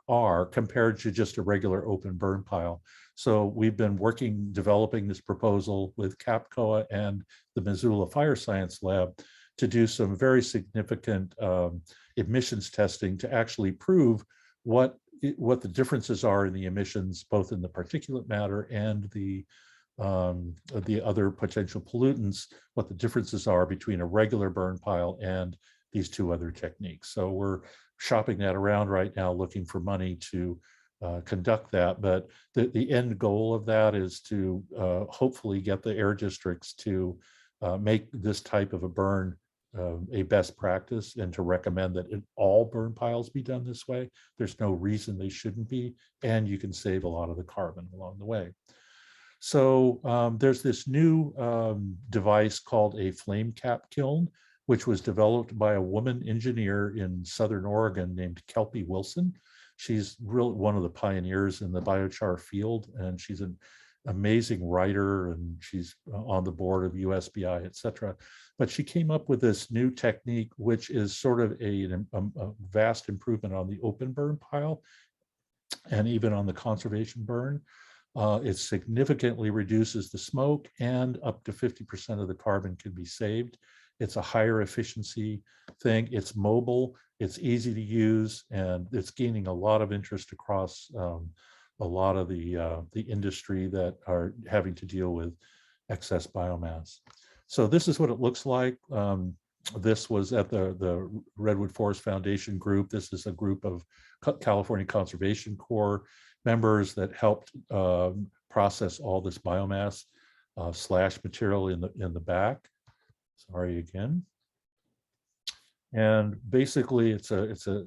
are compared to just a regular open burn pile. So we've been developing this proposal with CAPCOA and the Missoula Fire Science Lab to do some very significant emissions testing to actually prove what the differences are in the emissions, both in the particulate matter and the other potential pollutants, what the differences are between a regular burn pile and these two other techniques. So we're shopping that around right now, looking for money to conduct that. But the end goal of that is to hopefully get the air districts to make this type of a burn a best practice and to recommend that all burn piles be done this way. There's no reason they shouldn't be, and you can save a lot of the carbon along the way. So there's this new device called a flame cap kiln, which was developed by a woman engineer in Southern Oregon named Kelpie Wilson. She's really one of the pioneers in the biochar field, and she's an amazing writer, and she's on the board of USBI, et cetera. But she came up with this new technique, which is sort of a vast improvement on the open burn pile and even on the conservation burn. It significantly reduces the smoke, and up to 50% of the carbon can be saved. It's a higher efficiency thing. It's mobile, it's easy to use, and it's gaining a lot of interest across a lot of the industry that are having to deal with excess biomass. So this is what it looks like. This was at the Redwood Forest Foundation group. This is a group of California Conservation Corps members that helped process all this biomass slash material in the back. Sorry again. And basically, it's a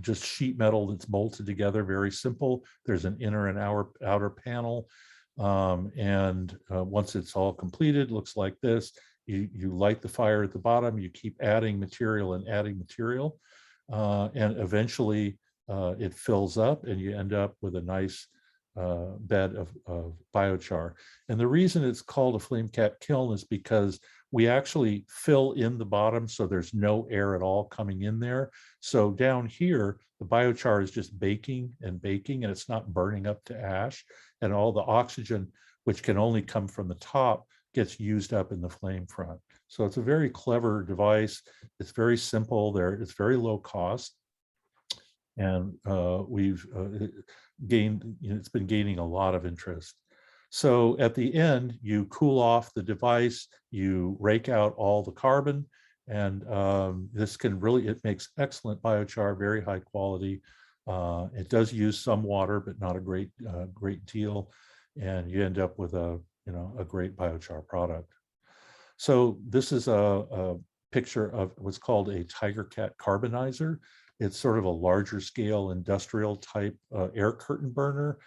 just sheet metal that's bolted together, very simple. There's an inner and outer panel. Once it's all completed, looks like this. You light the fire at the bottom, you keep adding material and adding material, and eventually it fills up and you end up with a nice bed of biochar. And the reason it's called a flame cap kiln is because we actually fill in the bottom so there's no air at all coming in there. So down here, the biochar is just baking and baking, and it's not burning up to ash. And all the oxygen, which can only come from the top, gets used up in the flame front. So it's a very clever device. It's very simple there. It's very low cost. And we've gained, it's been gaining a lot of interest. So at the end, you cool off the device, you rake out all the carbon, and this can really, it makes excellent biochar, very high quality. It does use some water, but not a great deal. And you end up with a great biochar product. So this is a picture of what's called a Cat Carbonizer. It's sort of a larger scale industrial type air curtain burner.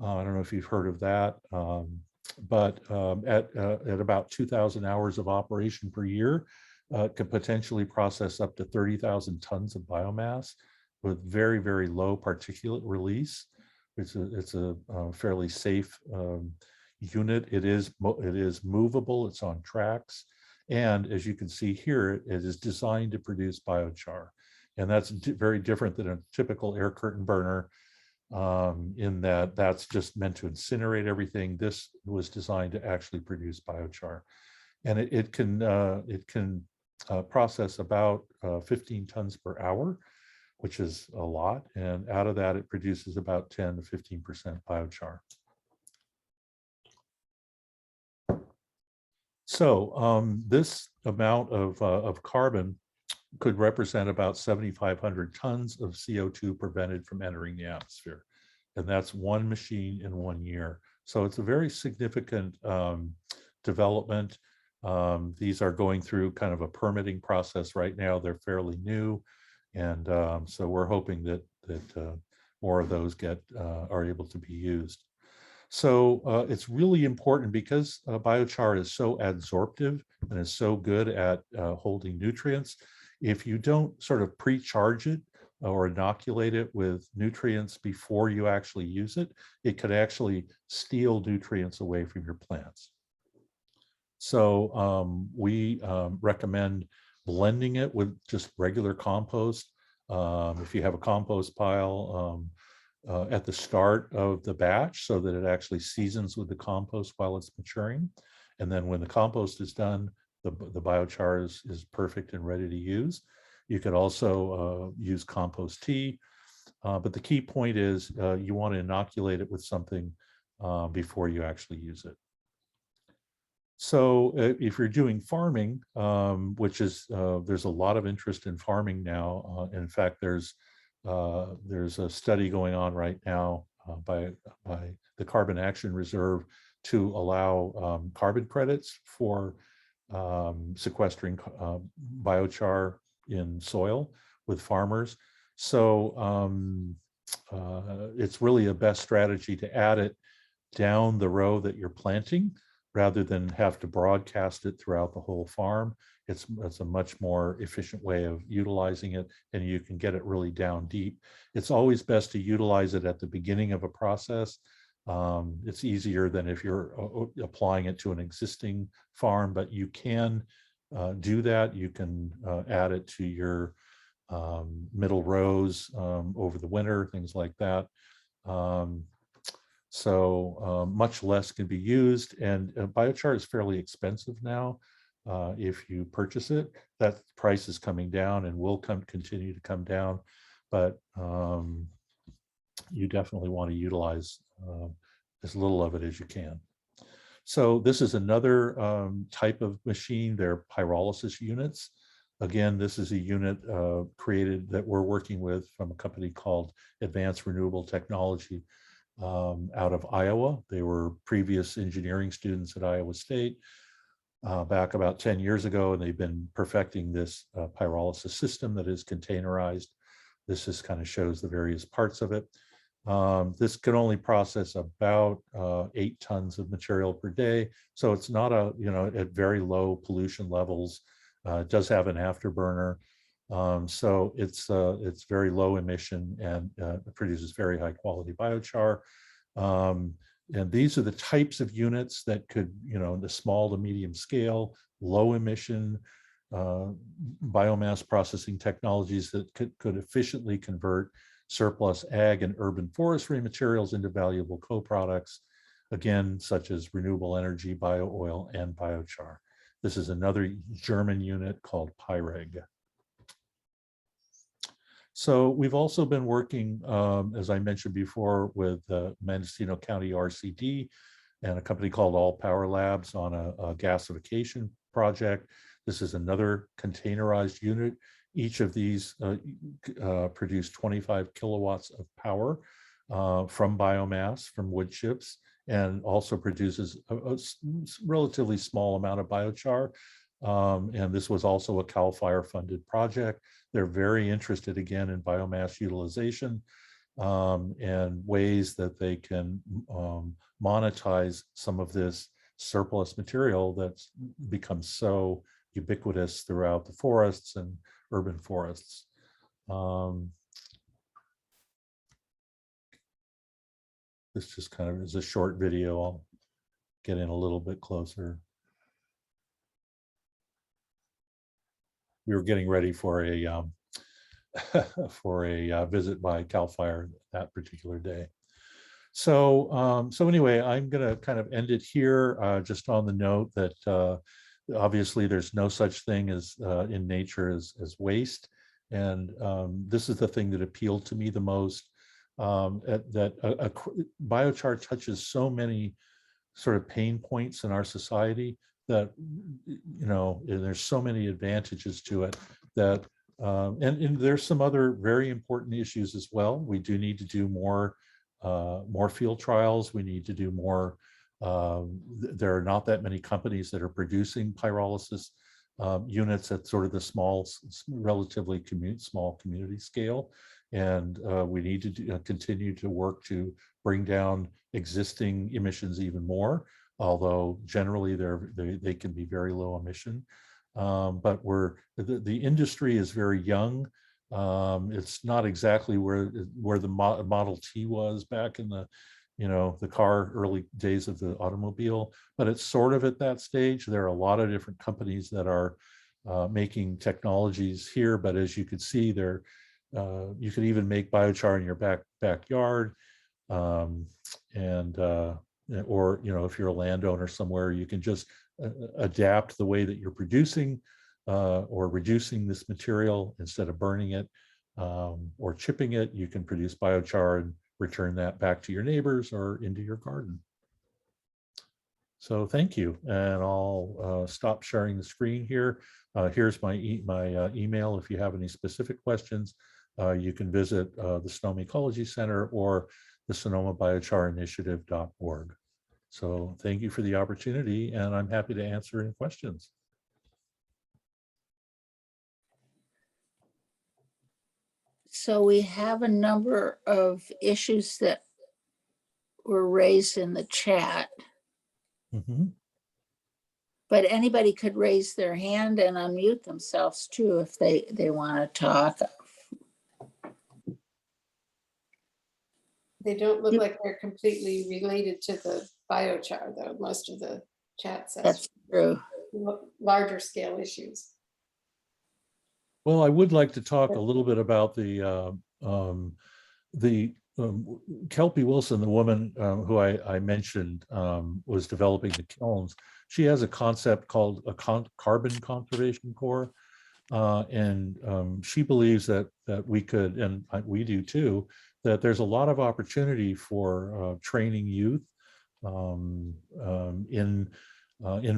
I don't know if you've heard of that, but at about 2,000 hours of operation per year, could potentially process up to 30,000 tons of biomass with very, very low particulate release. It's a fairly safe unit. It is movable. It's on tracks, and as you can see here, it is designed to produce biochar, and that's very different than a typical air curtain burner. In that that's just meant to incinerate everything. This was designed to actually produce biochar, and it can process about 15 tons per hour, which is a lot. And out of that, it produces about 10 to 15% biochar. So this amount of carbon could represent about 7,500 tons of CO2 prevented from entering the atmosphere. And that's one machine in 1 year. So it's a very significant development. These are going through kind of a permitting process right now. They're fairly new. And so we're hoping that more of those are able to be used. So it's really important because biochar is so adsorptive and is so good at holding nutrients. If you don't sort of pre-charge it or inoculate it with nutrients before you actually use it, it could actually steal nutrients away from your plants. So we recommend blending it with just regular compost. If you have a compost pile at the start of the batch, so that it actually seasons with the compost while it's maturing. And then when the compost is done, the biochar is perfect and ready to use. You could also use compost tea, but the key point is you want to inoculate it with something before you actually use it. So if you're doing farming, which is, there's a lot of interest in farming now. In fact, there's a study going on right now by the Carbon Action Reserve to allow carbon credits for sequestering biochar in soil with farmers. So it's really a best strategy to add it down the row that you're planting rather than have to broadcast it throughout the whole farm. It's a much more efficient way of utilizing it, and you can get it really down deep. It's always best to utilize it at the beginning of a process. It's easier than if you're applying it to an existing farm, but you can do that. You can add it to your middle rows over the winter, things like that. So much less can be used, and biochar is fairly expensive now. If you purchase it, that price is coming down and will continue to come down, but you definitely want to utilize as little of it as you can. So this is another type of machine. They're pyrolysis units. Again, this is a unit created that we're working with from a company called Advanced Renewable Technology out of Iowa. They were previous engineering students at Iowa State back about 10 years ago, and they've been perfecting this pyrolysis system that is containerized. This just kind of shows the various parts of it. This can only process about 8 tons of material per day. So it's not at very low pollution levels. It does have an afterburner. So it's very low emission and it produces very high quality biochar. And these are the types of units that could, the small to medium scale, low emission biomass processing technologies that could efficiently convert surplus ag and urban forestry materials into valuable co-products. again, such as renewable energy, bio-oil, and biochar. This is another German unit called Pyreg. So we've also been working, as I mentioned before, with Mendocino County RCD and a company called All Power Labs on a gasification project. This is another containerized unit. Each of these produce 25 kilowatts of power from biomass, from wood chips, and also produces a relatively small amount of biochar. And this was also a CalFire funded project. They're very interested again in biomass utilization and ways that they can monetize some of this surplus material that's become so ubiquitous throughout the forests and urban forests. This just kind of is a short video. I'll get in a little bit closer. We were getting ready for a visit by CalFire that particular day. So anyway, I'm going to kind of end it here, just on the note that obviously there's no such thing as in nature as waste, and this is the thing that appealed to me the most. Biochar touches so many sort of pain points in our society that, you know, there's so many advantages to it that, and there's some other very important issues as well. We do need to do more field trials. We need to do more. There are not that many companies that are producing pyrolysis units at sort of the relatively small community scale. And we need to continue to work to bring down existing emissions even more, although generally they can be very low emission. But the industry is very young. It's not exactly where the Model T was back in the, you know, the early days of the automobile, but it's sort of at that stage. There are a lot of different companies that are making technologies here, but as you could see, you could even make biochar in your backyard, or, you know, if you're a landowner somewhere, you can just adapt the way that you're producing or reducing this material. Instead of burning it or chipping it, you can produce biochar and return that back to your neighbors or into your garden. So thank you, and I'll stop sharing the screen here. Here's my email. If you have any specific questions, you can visit the Sonoma Ecology Center or the Sonoma Biochar Initiative.org. So thank you for the opportunity, and I'm happy to answer any questions. So we have a number of issues that were raised in the chat. Mm-hmm. But anybody could raise their hand and unmute themselves too if they want to talk. They don't look like they're completely related to the biochar, though, most of the chat says. That's true. Larger scale issues. Well, I would like to talk a little bit about the Kelpie Wilson, the woman who I mentioned was developing the kilns. She has a concept called a carbon conservation core. And she believes that we could, and we do too, that there's a lot of opportunity for training youth in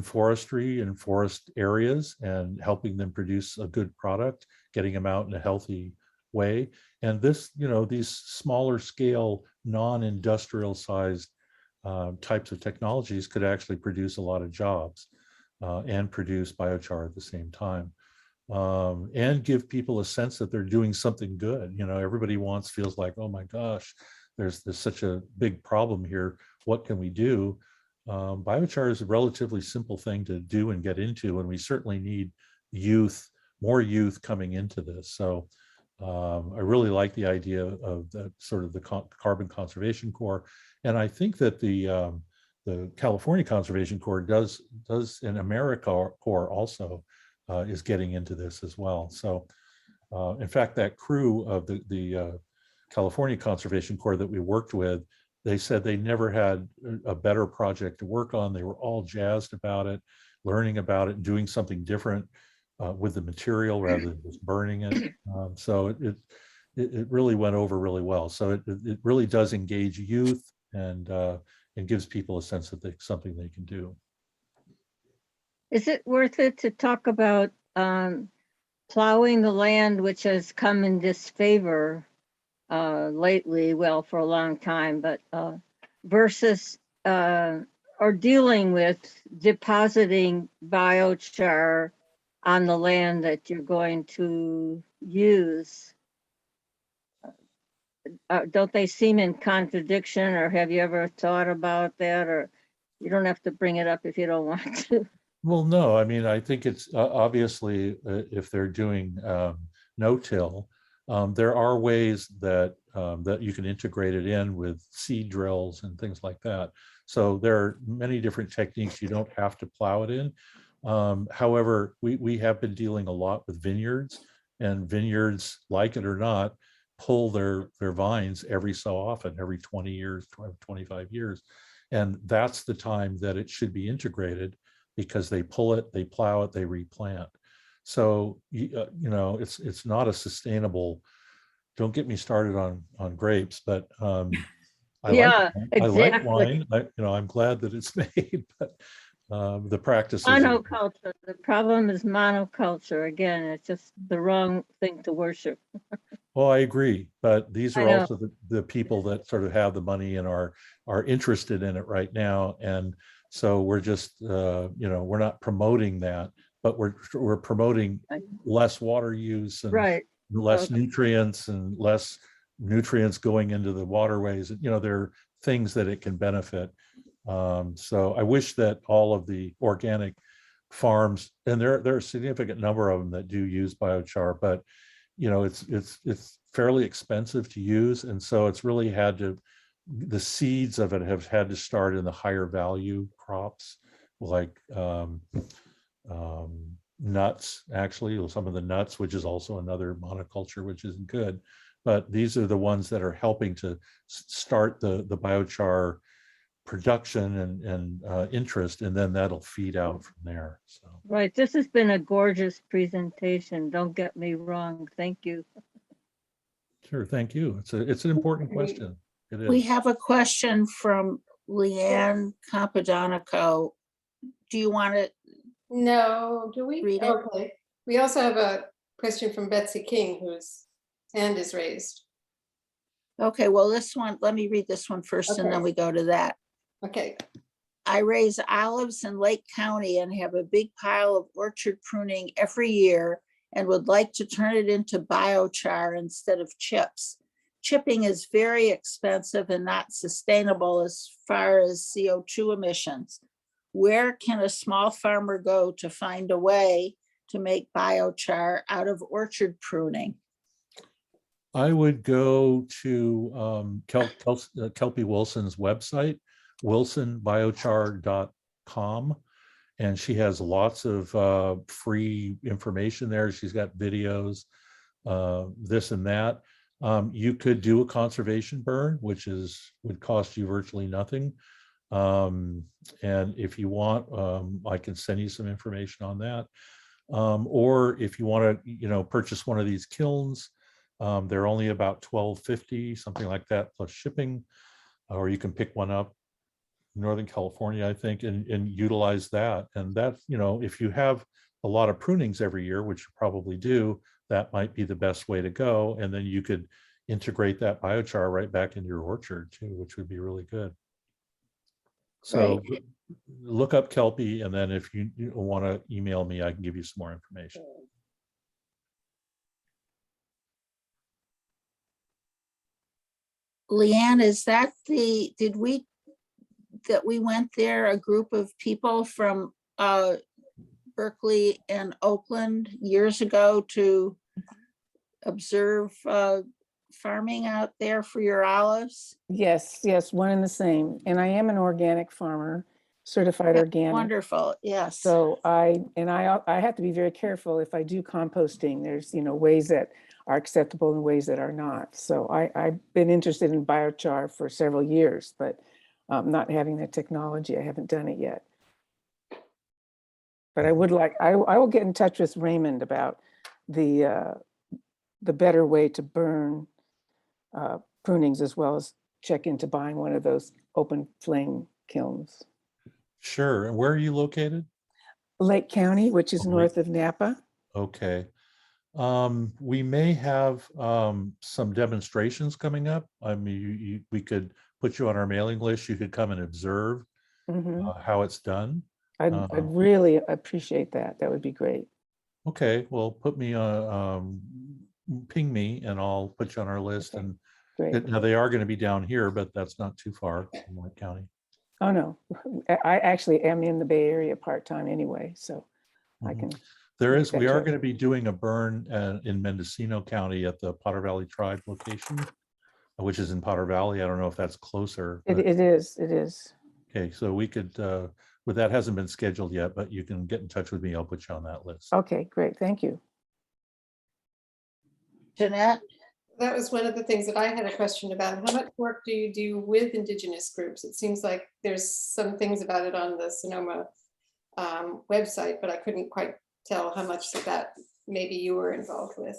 forestry and forest areas and helping them produce a good product, getting them out in a healthy way. And this, you know, these smaller scale, non-industrial sized types of technologies could actually produce a lot of jobs and produce biochar at the same time. And give people a sense that they're doing something good. You know, everybody feels like, oh my gosh, there's such a big problem here. What can we do? Biochar is a relatively simple thing to do and get into, and we certainly need more youth coming into this. So I really like the idea of the sort of the carbon conservation core, and I think that the California Conservation Corps does, and AmeriCorps also is getting into this as well. So in fact, that crew of the California Conservation Corps that we worked with they said they never had a better project to work on. They were all jazzed about it, learning about it, doing something different with the material rather than just burning it. So it really went over really well. So it really does engage youth and gives people a sense that it's something they can do. Is it worth it to talk about plowing the land, which has come in disfavor lately, well, for a long time, but versus or dealing with depositing biochar on the land that you're going to use? Don't they seem in contradiction, or have you ever thought about that? Or you don't have to bring it up if you don't want to. Well, no, I mean, I think it's obviously if they're doing no-till, there are ways that that you can integrate it in with seed drills and things like that. So there are many different techniques. You don't have to plow it in. However, we have been dealing a lot with vineyards, and vineyards, like it or not, pull their vines every so often, every 20 years, 25 years. And that's the time that it should be integrated, because they pull it, they plow it, they replant. So, you know, it's not a sustainable, don't get me started on grapes, but Yeah, I like exactly. wine. I'm glad that it's made, but the practices. Monoculture. The problem is monoculture. Again, it's just the wrong thing to worship. Well, I agree, but these I are know. also the people that sort of have the money and are interested in it right now. And so we're just, we're not promoting that, but we're promoting less water use and Right. less Okay. nutrients and less nutrients going into the waterways. There are things that it can benefit. So I wish that all of the organic farms, and there are a significant number of them that do use biochar, but it's fairly expensive to use, and so it's really had to, the seeds of it have had to start in the higher value crops, like nuts, actually, some of the nuts, which is also another monoculture, which isn't good. But these are the ones that are helping to start the biochar production and interest, and then that'll feed out from there. So Right. This has been a gorgeous presentation. Don't get me wrong. Thank you. sure, thank you. It's an important question. It is. We have a question from Leanne Campadonico. Do you want to? No, do we? Read it. Okay. We also have a question from Betsy King, whose hand is raised. Okay, well, this one, let me read this one first, and then Okay. we go to that. Okay. I raise olives in Lake County and have a big pile of orchard pruning every year and would like to turn it into biochar instead of chips. Chipping is very expensive and not sustainable as far as CO2 emissions. Where can a small farmer go to find a way to make biochar out of orchard pruning? I would go to Kelpie Wilson's website, wilsonbiochar.com, and she has lots of free information there. She's got videos, this and that. You could do a conservation burn, which would cost you virtually nothing. And if you want, I can send you some information on that. Or if you want to, purchase one of these kilns, they're only about $12.50, something like that, plus shipping. Or you can pick one up in Northern California, I think, and utilize that. And that's, if you have a lot of prunings every year, which you probably do, that might be the best way to go. And then you could integrate that biochar right back into your orchard too, which would be really good. So look up Kelpie, and then if you want to email me, I can give you some more information. Leanne, is that we went there, a group of people from Berkeley and Oakland years ago to observe farming out there for your olives? Yes, one and the same. And I am an organic farmer. certified organic. Wonderful, yes. So I have to be very careful if I do composting. There's, ways that are acceptable and ways that are not. So I've been interested in biochar for several years, but not having the technology, I haven't done it yet. But I would like, I will get in touch with Raymond about the better way to burn prunings, as well as check into buying one of those open flame kilns. Sure. And where are you located? Lake County, which is Oh, north of Napa. Okay. We may have some demonstrations coming up. I mean, we could put you on our mailing list. You could come and observe how it's done. I'd really appreciate that. That would be great. Okay, well, put me on, ping me, and I'll put you on our list. Okay, And great. now they are going to be down here, but that's not too far from Lake County. Oh, no, I actually am in the Bay Area part-time anyway, so I can. There make is, that we are trip. going to be doing a burn in Mendocino County at the Potter Valley Tribe location, which is in Potter Valley. I don't know if that's closer. It but- is. Okay, so we could, but that hasn't been scheduled yet, but you can get in touch with me. I'll put you on that list. Okay, great. Thank you. Jeanette? That was one of the things that I had a question about. How much work do you do with Indigenous groups? It seems like there's some things about it on the Sonoma website, but I couldn't quite tell how much of that maybe you were involved with.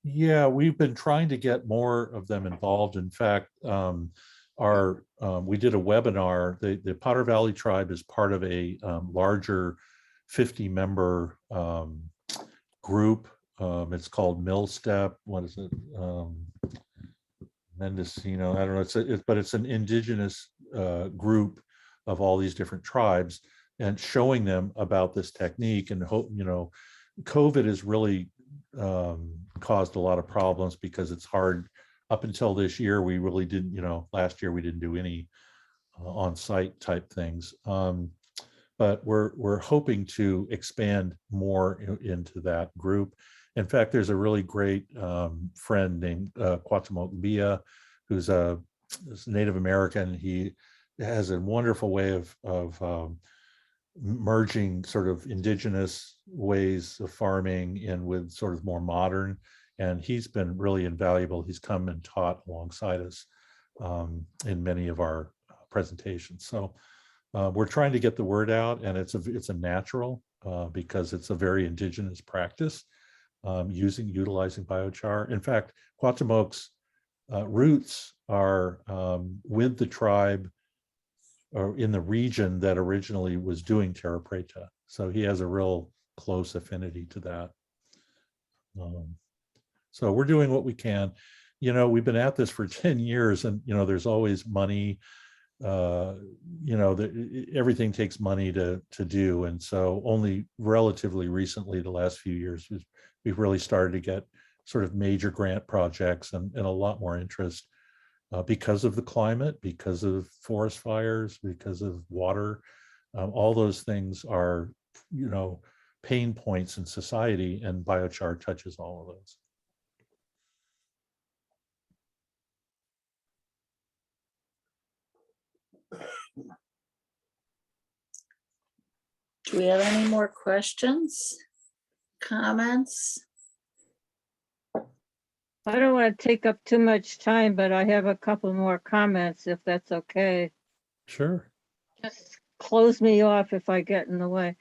Yeah, we've been trying to get more of them involved. In fact, we did a webinar. The Potter Valley Tribe is part of a larger 50-member group. It's called Millstep. What is it? Mendocino. I don't know. But it's an indigenous group of all these different tribes, and showing them about this technique. And hope, COVID has really caused a lot of problems because it's hard. Up until this year, we really didn't. Last year we didn't do any on-site type things. But we're hoping to expand more into that group. In fact, there's a really great friend named Cuauhtemoc Bia, who's a Native American. He has a wonderful way of merging sort of indigenous ways of farming in with sort of more modern, and he's been really invaluable. He's come and taught alongside us in many of our presentations. So we're trying to get the word out, and it's a natural because it's a very indigenous practice. Utilizing biochar. In fact, Cuauhtemoc's roots are with the tribe or in the region that originally was doing terra preta. So he has a real close affinity to that. So we're doing what we can. We've been at this for 10 years, and there's always money. Everything takes money to do, and so only relatively recently, the last few years, we've really started to get sort of major grant projects and a lot more interest because of the climate, because of forest fires, because of water. All those things are pain points in society, and biochar touches all of those. Do we have any more questions, comments? I don't want to take up too much time, but I have a couple more comments, if that's okay. Sure. Just close me off if I get in the way.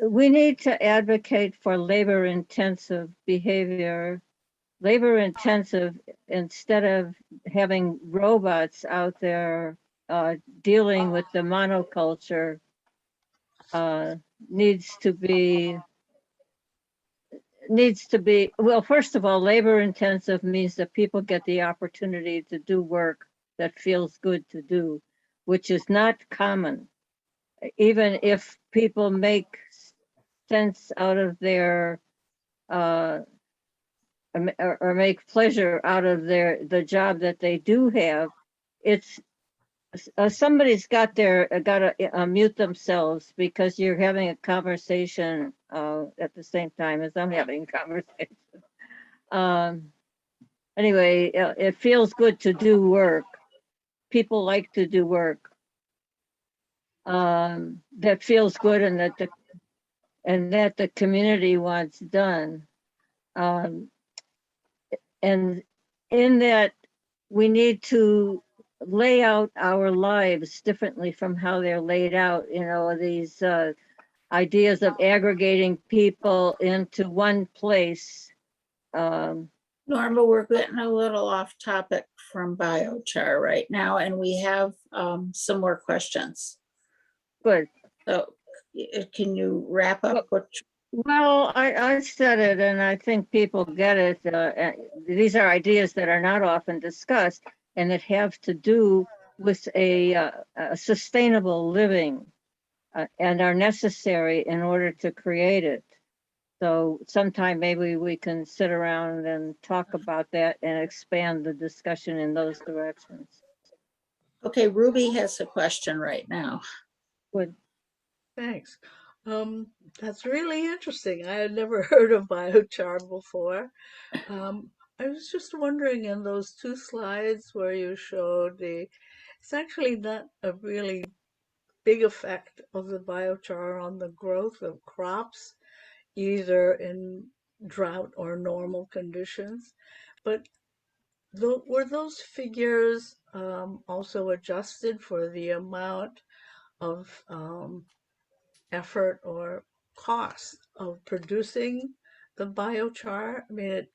We need to advocate for labor-intensive behavior. Labor-intensive, instead of having robots out there dealing with the monoculture, needs to be, well, first of all, labor-intensive means that people get the opportunity to do work that feels good to do, which is not common. Even if people make sense out of their or make pleasure out of the job that they do have, it's somebody's got to mute themselves, because you're having a conversation at the same time as I'm having a conversation. Anyway, it feels good to do work. People like to do work. that feels good and that the community wants done. And in that, we need to lay out our lives differently from how they're laid out. You know, these ideas of aggregating people into one place. Norma, we're getting a little off topic from biochar right now, and we have some more questions. Good. So can you wrap up what? Well, I said it, and I think people get it. These are ideas that are not often discussed, and that have to do with a sustainable living, and are necessary in order to create it. So sometime maybe we can sit around and talk about that and expand the discussion in those directions. Okay, Ruby has a question right now. Good. Thanks. That's really interesting. I had never heard of biochar before. I was just wondering, in those two slides where you showed it's actually not a really big effect of the biochar on the growth of crops, either in drought or normal conditions. But were those figures also adjusted for the amount of effort or cost of producing the biochar? I mean,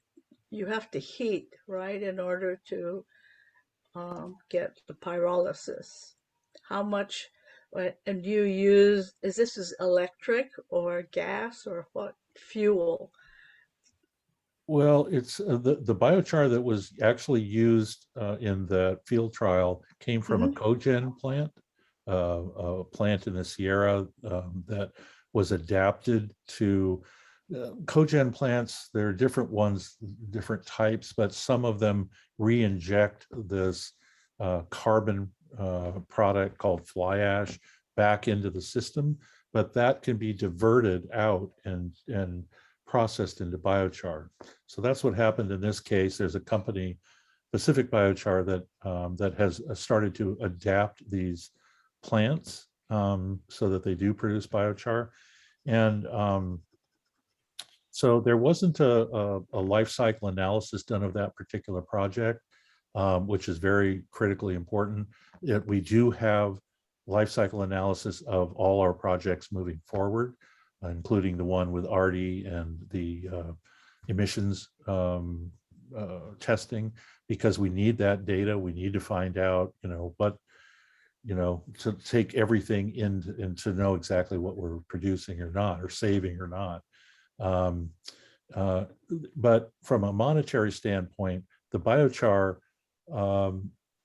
you have to heat, right, in order to get the pyrolysis. How much, and do you use, is this electric or gas or what fuel? Well, it's the biochar that was actually used in the field trial came from a cogen plant, a plant in the Sierra that was adapted to cogen plants. There are different ones, different types, but some of them re-inject this carbon product called fly ash back into the system, but that can be diverted out and processed into biochar. So that's what happened in this case. There's a company, Pacific Biochar, that has started to adapt these plants so that they do produce biochar. And so there wasn't a life cycle analysis done of that particular project, which is very critically important. We do have life cycle analysis of all our projects moving forward, including the one with RD and the emissions testing, because we need that data. We need to find out, to take everything in and to know exactly what we're producing or not, or saving or not. But from a monetary standpoint, the biochar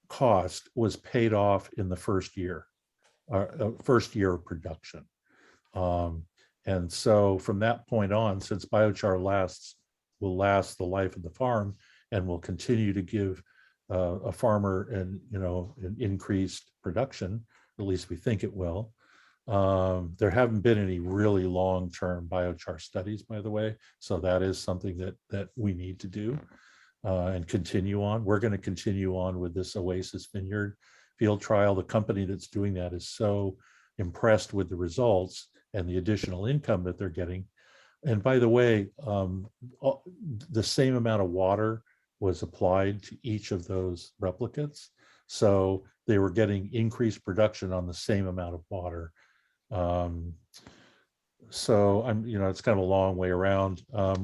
cost was paid off in the first year of production. And so from that point on, since biochar will last the life of the farm and will continue to give a farmer an increased production, at least we think it will. There haven't been any really long-term biochar studies, by the way. So that is something that we need to do and continue on. We're going to continue on with this Oasis Vineyard field trial. The company that's doing that is so impressed with the results and the additional income that they're getting. And by the way, the same amount of water was applied to each of those replicates. So they were getting increased production on the same amount of water. So it's kind of a long way around. Not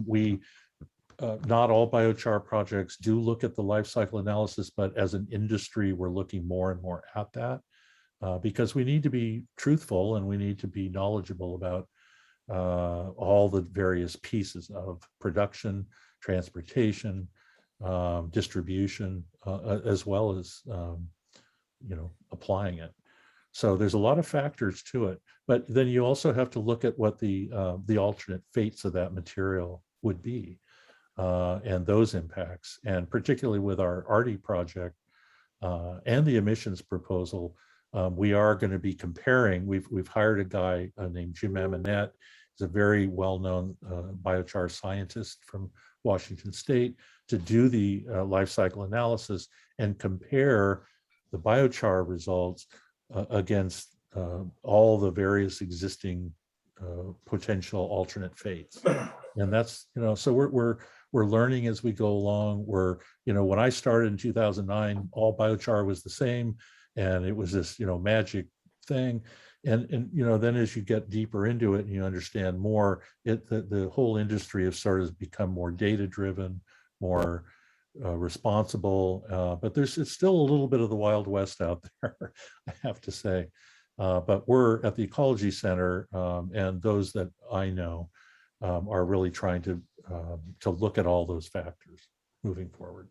all biochar projects do look at the life cycle analysis, but as an industry, we're looking more and more at that because we need to be truthful and we need to be knowledgeable about all the various pieces of production, transportation, distribution, as well as applying it. So there's a lot of factors to it, but then you also have to look at what the alternate fates of that material would be and those impacts. And particularly with our RD project and the emissions proposal, we are going to be comparing. We've hired a guy named Jim Amonette. He's a very well-known biochar scientist from Washington State to do the life cycle analysis and compare the biochar results against all the various existing potential alternate fates. And that's, so we're learning as we go along. When I started in 2009, all biochar was the same, and it was this, magic thing. And then as you get deeper into it and you understand more, the whole industry has started to become more data driven, more responsible. But it's still a little bit of the Wild West out there, I have to say. But we're at the Ecology Center, and those that I know are really trying to look at all those factors moving forward.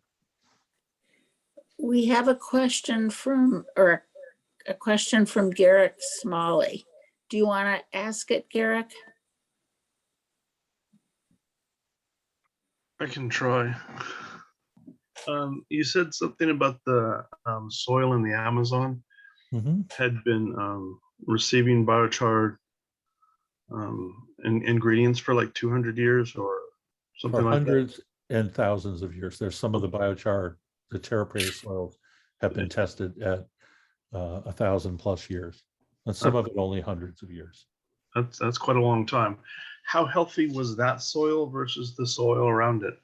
We have a question from Garrick Smalley. Do you want to ask it, Garrick? I can try. You said something about the soil in the Amazon had been receiving biochar ingredients for like 200 years or something For like that. hundreds and thousands of years. There's some of the biochar, the terra preta soils have been tested at 1,000+ years, and some of it only hundreds of years. That's quite a long time. How healthy was that soil versus the soil around it?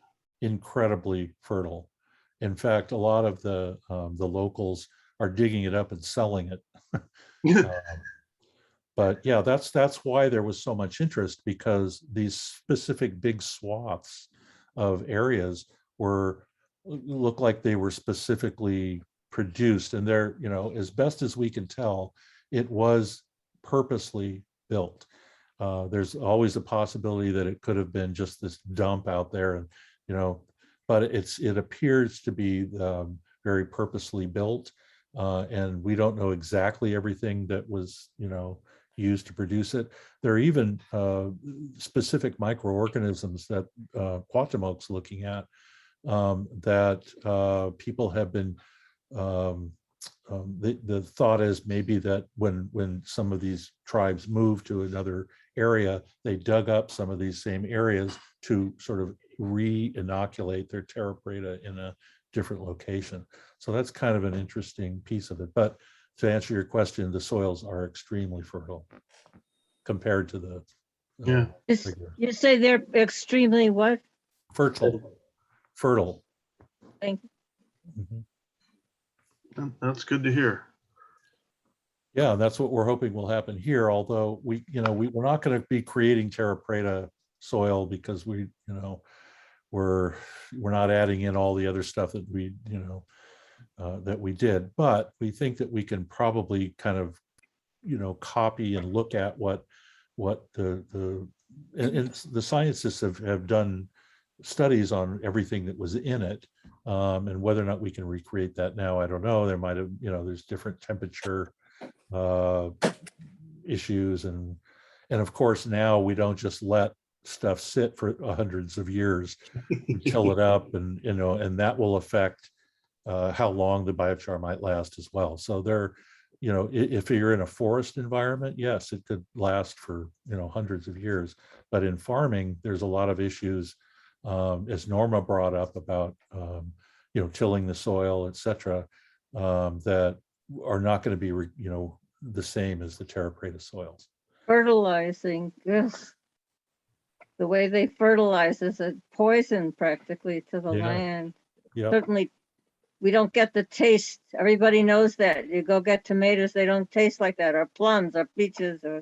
Incredibly fertile. In fact, a lot of the locals are digging it up and selling it. But yeah, that's why there was so much interest, because these specific big swaths of areas look like they were specifically produced, and they're, as best as we can tell, it was purposely built. There's always a possibility that it could have been just this dump out there, and but it appears to be very purposely built, and we don't know exactly everything that was used to produce it. There are even specific microorganisms that Quatamoke's looking at, that people have been, the thought is maybe that when some of these tribes moved to another area, they dug up some of these same areas to sort of re-inoculate their terra preta in a different location. So that's kind of an interesting piece of it. But to answer your question, the soils are extremely fertile compared to the regular. You say they're extremely what? Fertile. Thank you. That's good to hear. Yeah, that's what we're hoping will happen here. Although we're not going to be creating terra preta soil, because we're not adding in all the other stuff that we did. But we think that we can probably kind of copy and look at what the scientists have done studies on everything that was in it, and whether or not we can recreate that now, I don't know. There might have, there's different temperature issues, and of course now we don't just let stuff sit for hundreds of years. We till it up, and and that will affect how long the biochar might last as well. So if you're in a forest environment, yes, it could last for hundreds of years. But in farming, there's a lot of issues, as Norma brought up, about tilling the soil, etc., that are not going to be the same as the terra preta soils. Fertilizing, yes. The way they fertilize is a poison practically to the land. Yeah. Certainly, we don't get the taste. Everybody knows that. You go get tomatoes, they don't taste like that, or plums, or peaches, or.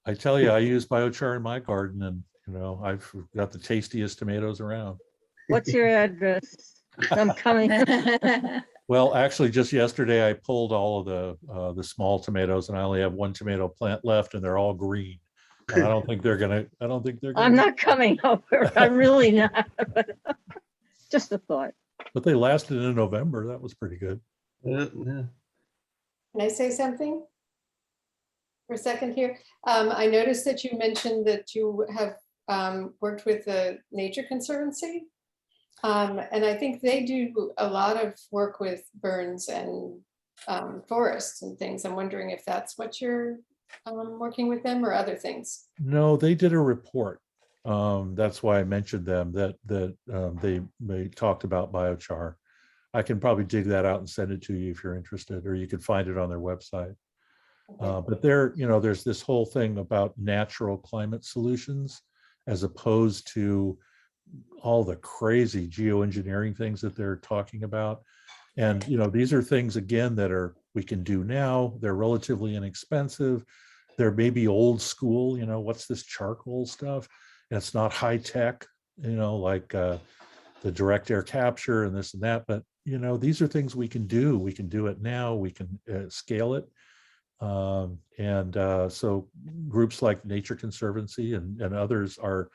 I tell you, I use biochar in my garden, and I've got the tastiest tomatoes around. What's your address? I'm coming. Well, actually, just yesterday I pulled all of the small tomatoes, and I only have one tomato plant left, and they're all green. And I don't think they're gonna. I'm not coming over. I'm really not. But just a thought. But they lasted in November. That was pretty good. Yeah. Can I say something for a second here? I noticed that you mentioned that you have worked with the Nature Conservancy. And I think they do a lot of work with burns and forests and things. I'm wondering if that's what you're working with them, or other things. No, they did a report. That's why I mentioned them, that they talked about biochar. I can probably dig that out and send it to you if you're interested, or you could find it on their website. But there, there's this whole thing about natural climate solutions as opposed to all the crazy geoengineering things that they're talking about. And, these are things, again, that we can do now. They're relatively inexpensive. They're maybe old school, what's this charcoal stuff? And it's not high tech, like the direct air capture and this and that. But, these are things we can do. We can do it now. We can scale it. So groups like Nature Conservancy and others are,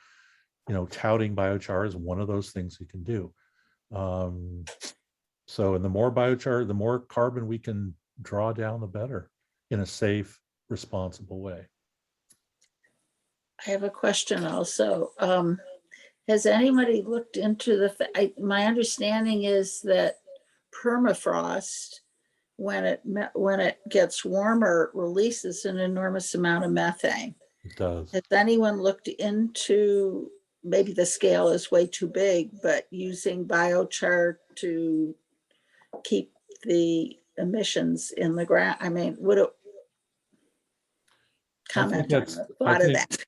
touting biochar as one of those things we can do. So, and the more biochar, the more carbon we can draw down, the better, in a safe, responsible way. I have a question also. Has anybody looked into my understanding is that permafrost, when it gets warmer, releases an enormous amount of methane. It does. Has anyone looked into, maybe the scale is way too big, but using biochar to keep the emissions in the ground? I mean, would it comment on the thought of that?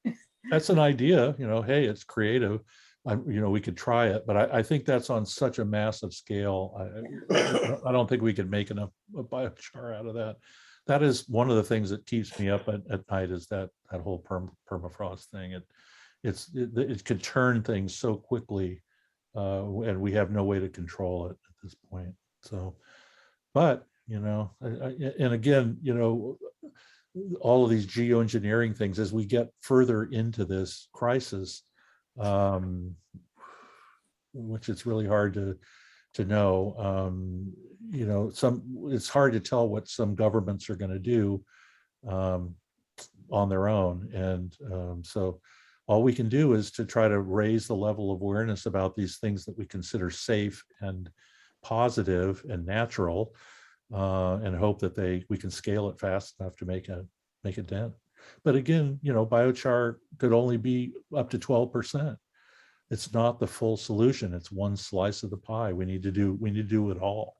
That's an idea, hey, it's creative. We could try it, but I think that's on such a massive scale. I don't think we could make enough biochar out of that. That is one of the things that keeps me up at night, is that whole permafrost thing. It could turn things so quickly, and we have no way to control it at this point. So, but and again, all of these geoengineering things, as we get further into this crisis, which it's really hard to know. It's hard to tell what some governments are going to do on their own, and so all we can do is to try to raise the level of awareness about these things that we consider safe and positive and natural, and hope that we can scale it fast enough to make a dent. But again, biochar could only be up to 12%. It's not the full solution. It's one slice of the pie. We need to do it all,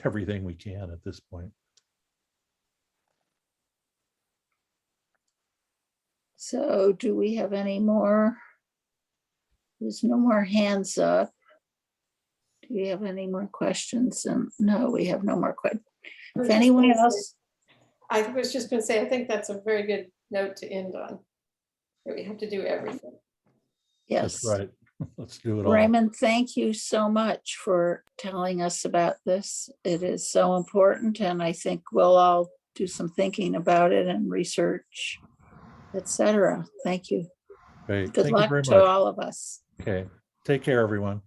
everything we can at this point. So do we have any more? There's no more hands up. Do we have any more questions? No, we have no more questions. If anyone else. I was just going to say, I think that's a very good note to end on. We have to do everything. Yes. That's right. Let's do it all. Raymond, thank you so much for telling us about this. It is so important, and I think we'll all do some thinking about it and research, etc. Thank you. Great. Good Thank you luck very to much. all of us. Okay. Take care, everyone.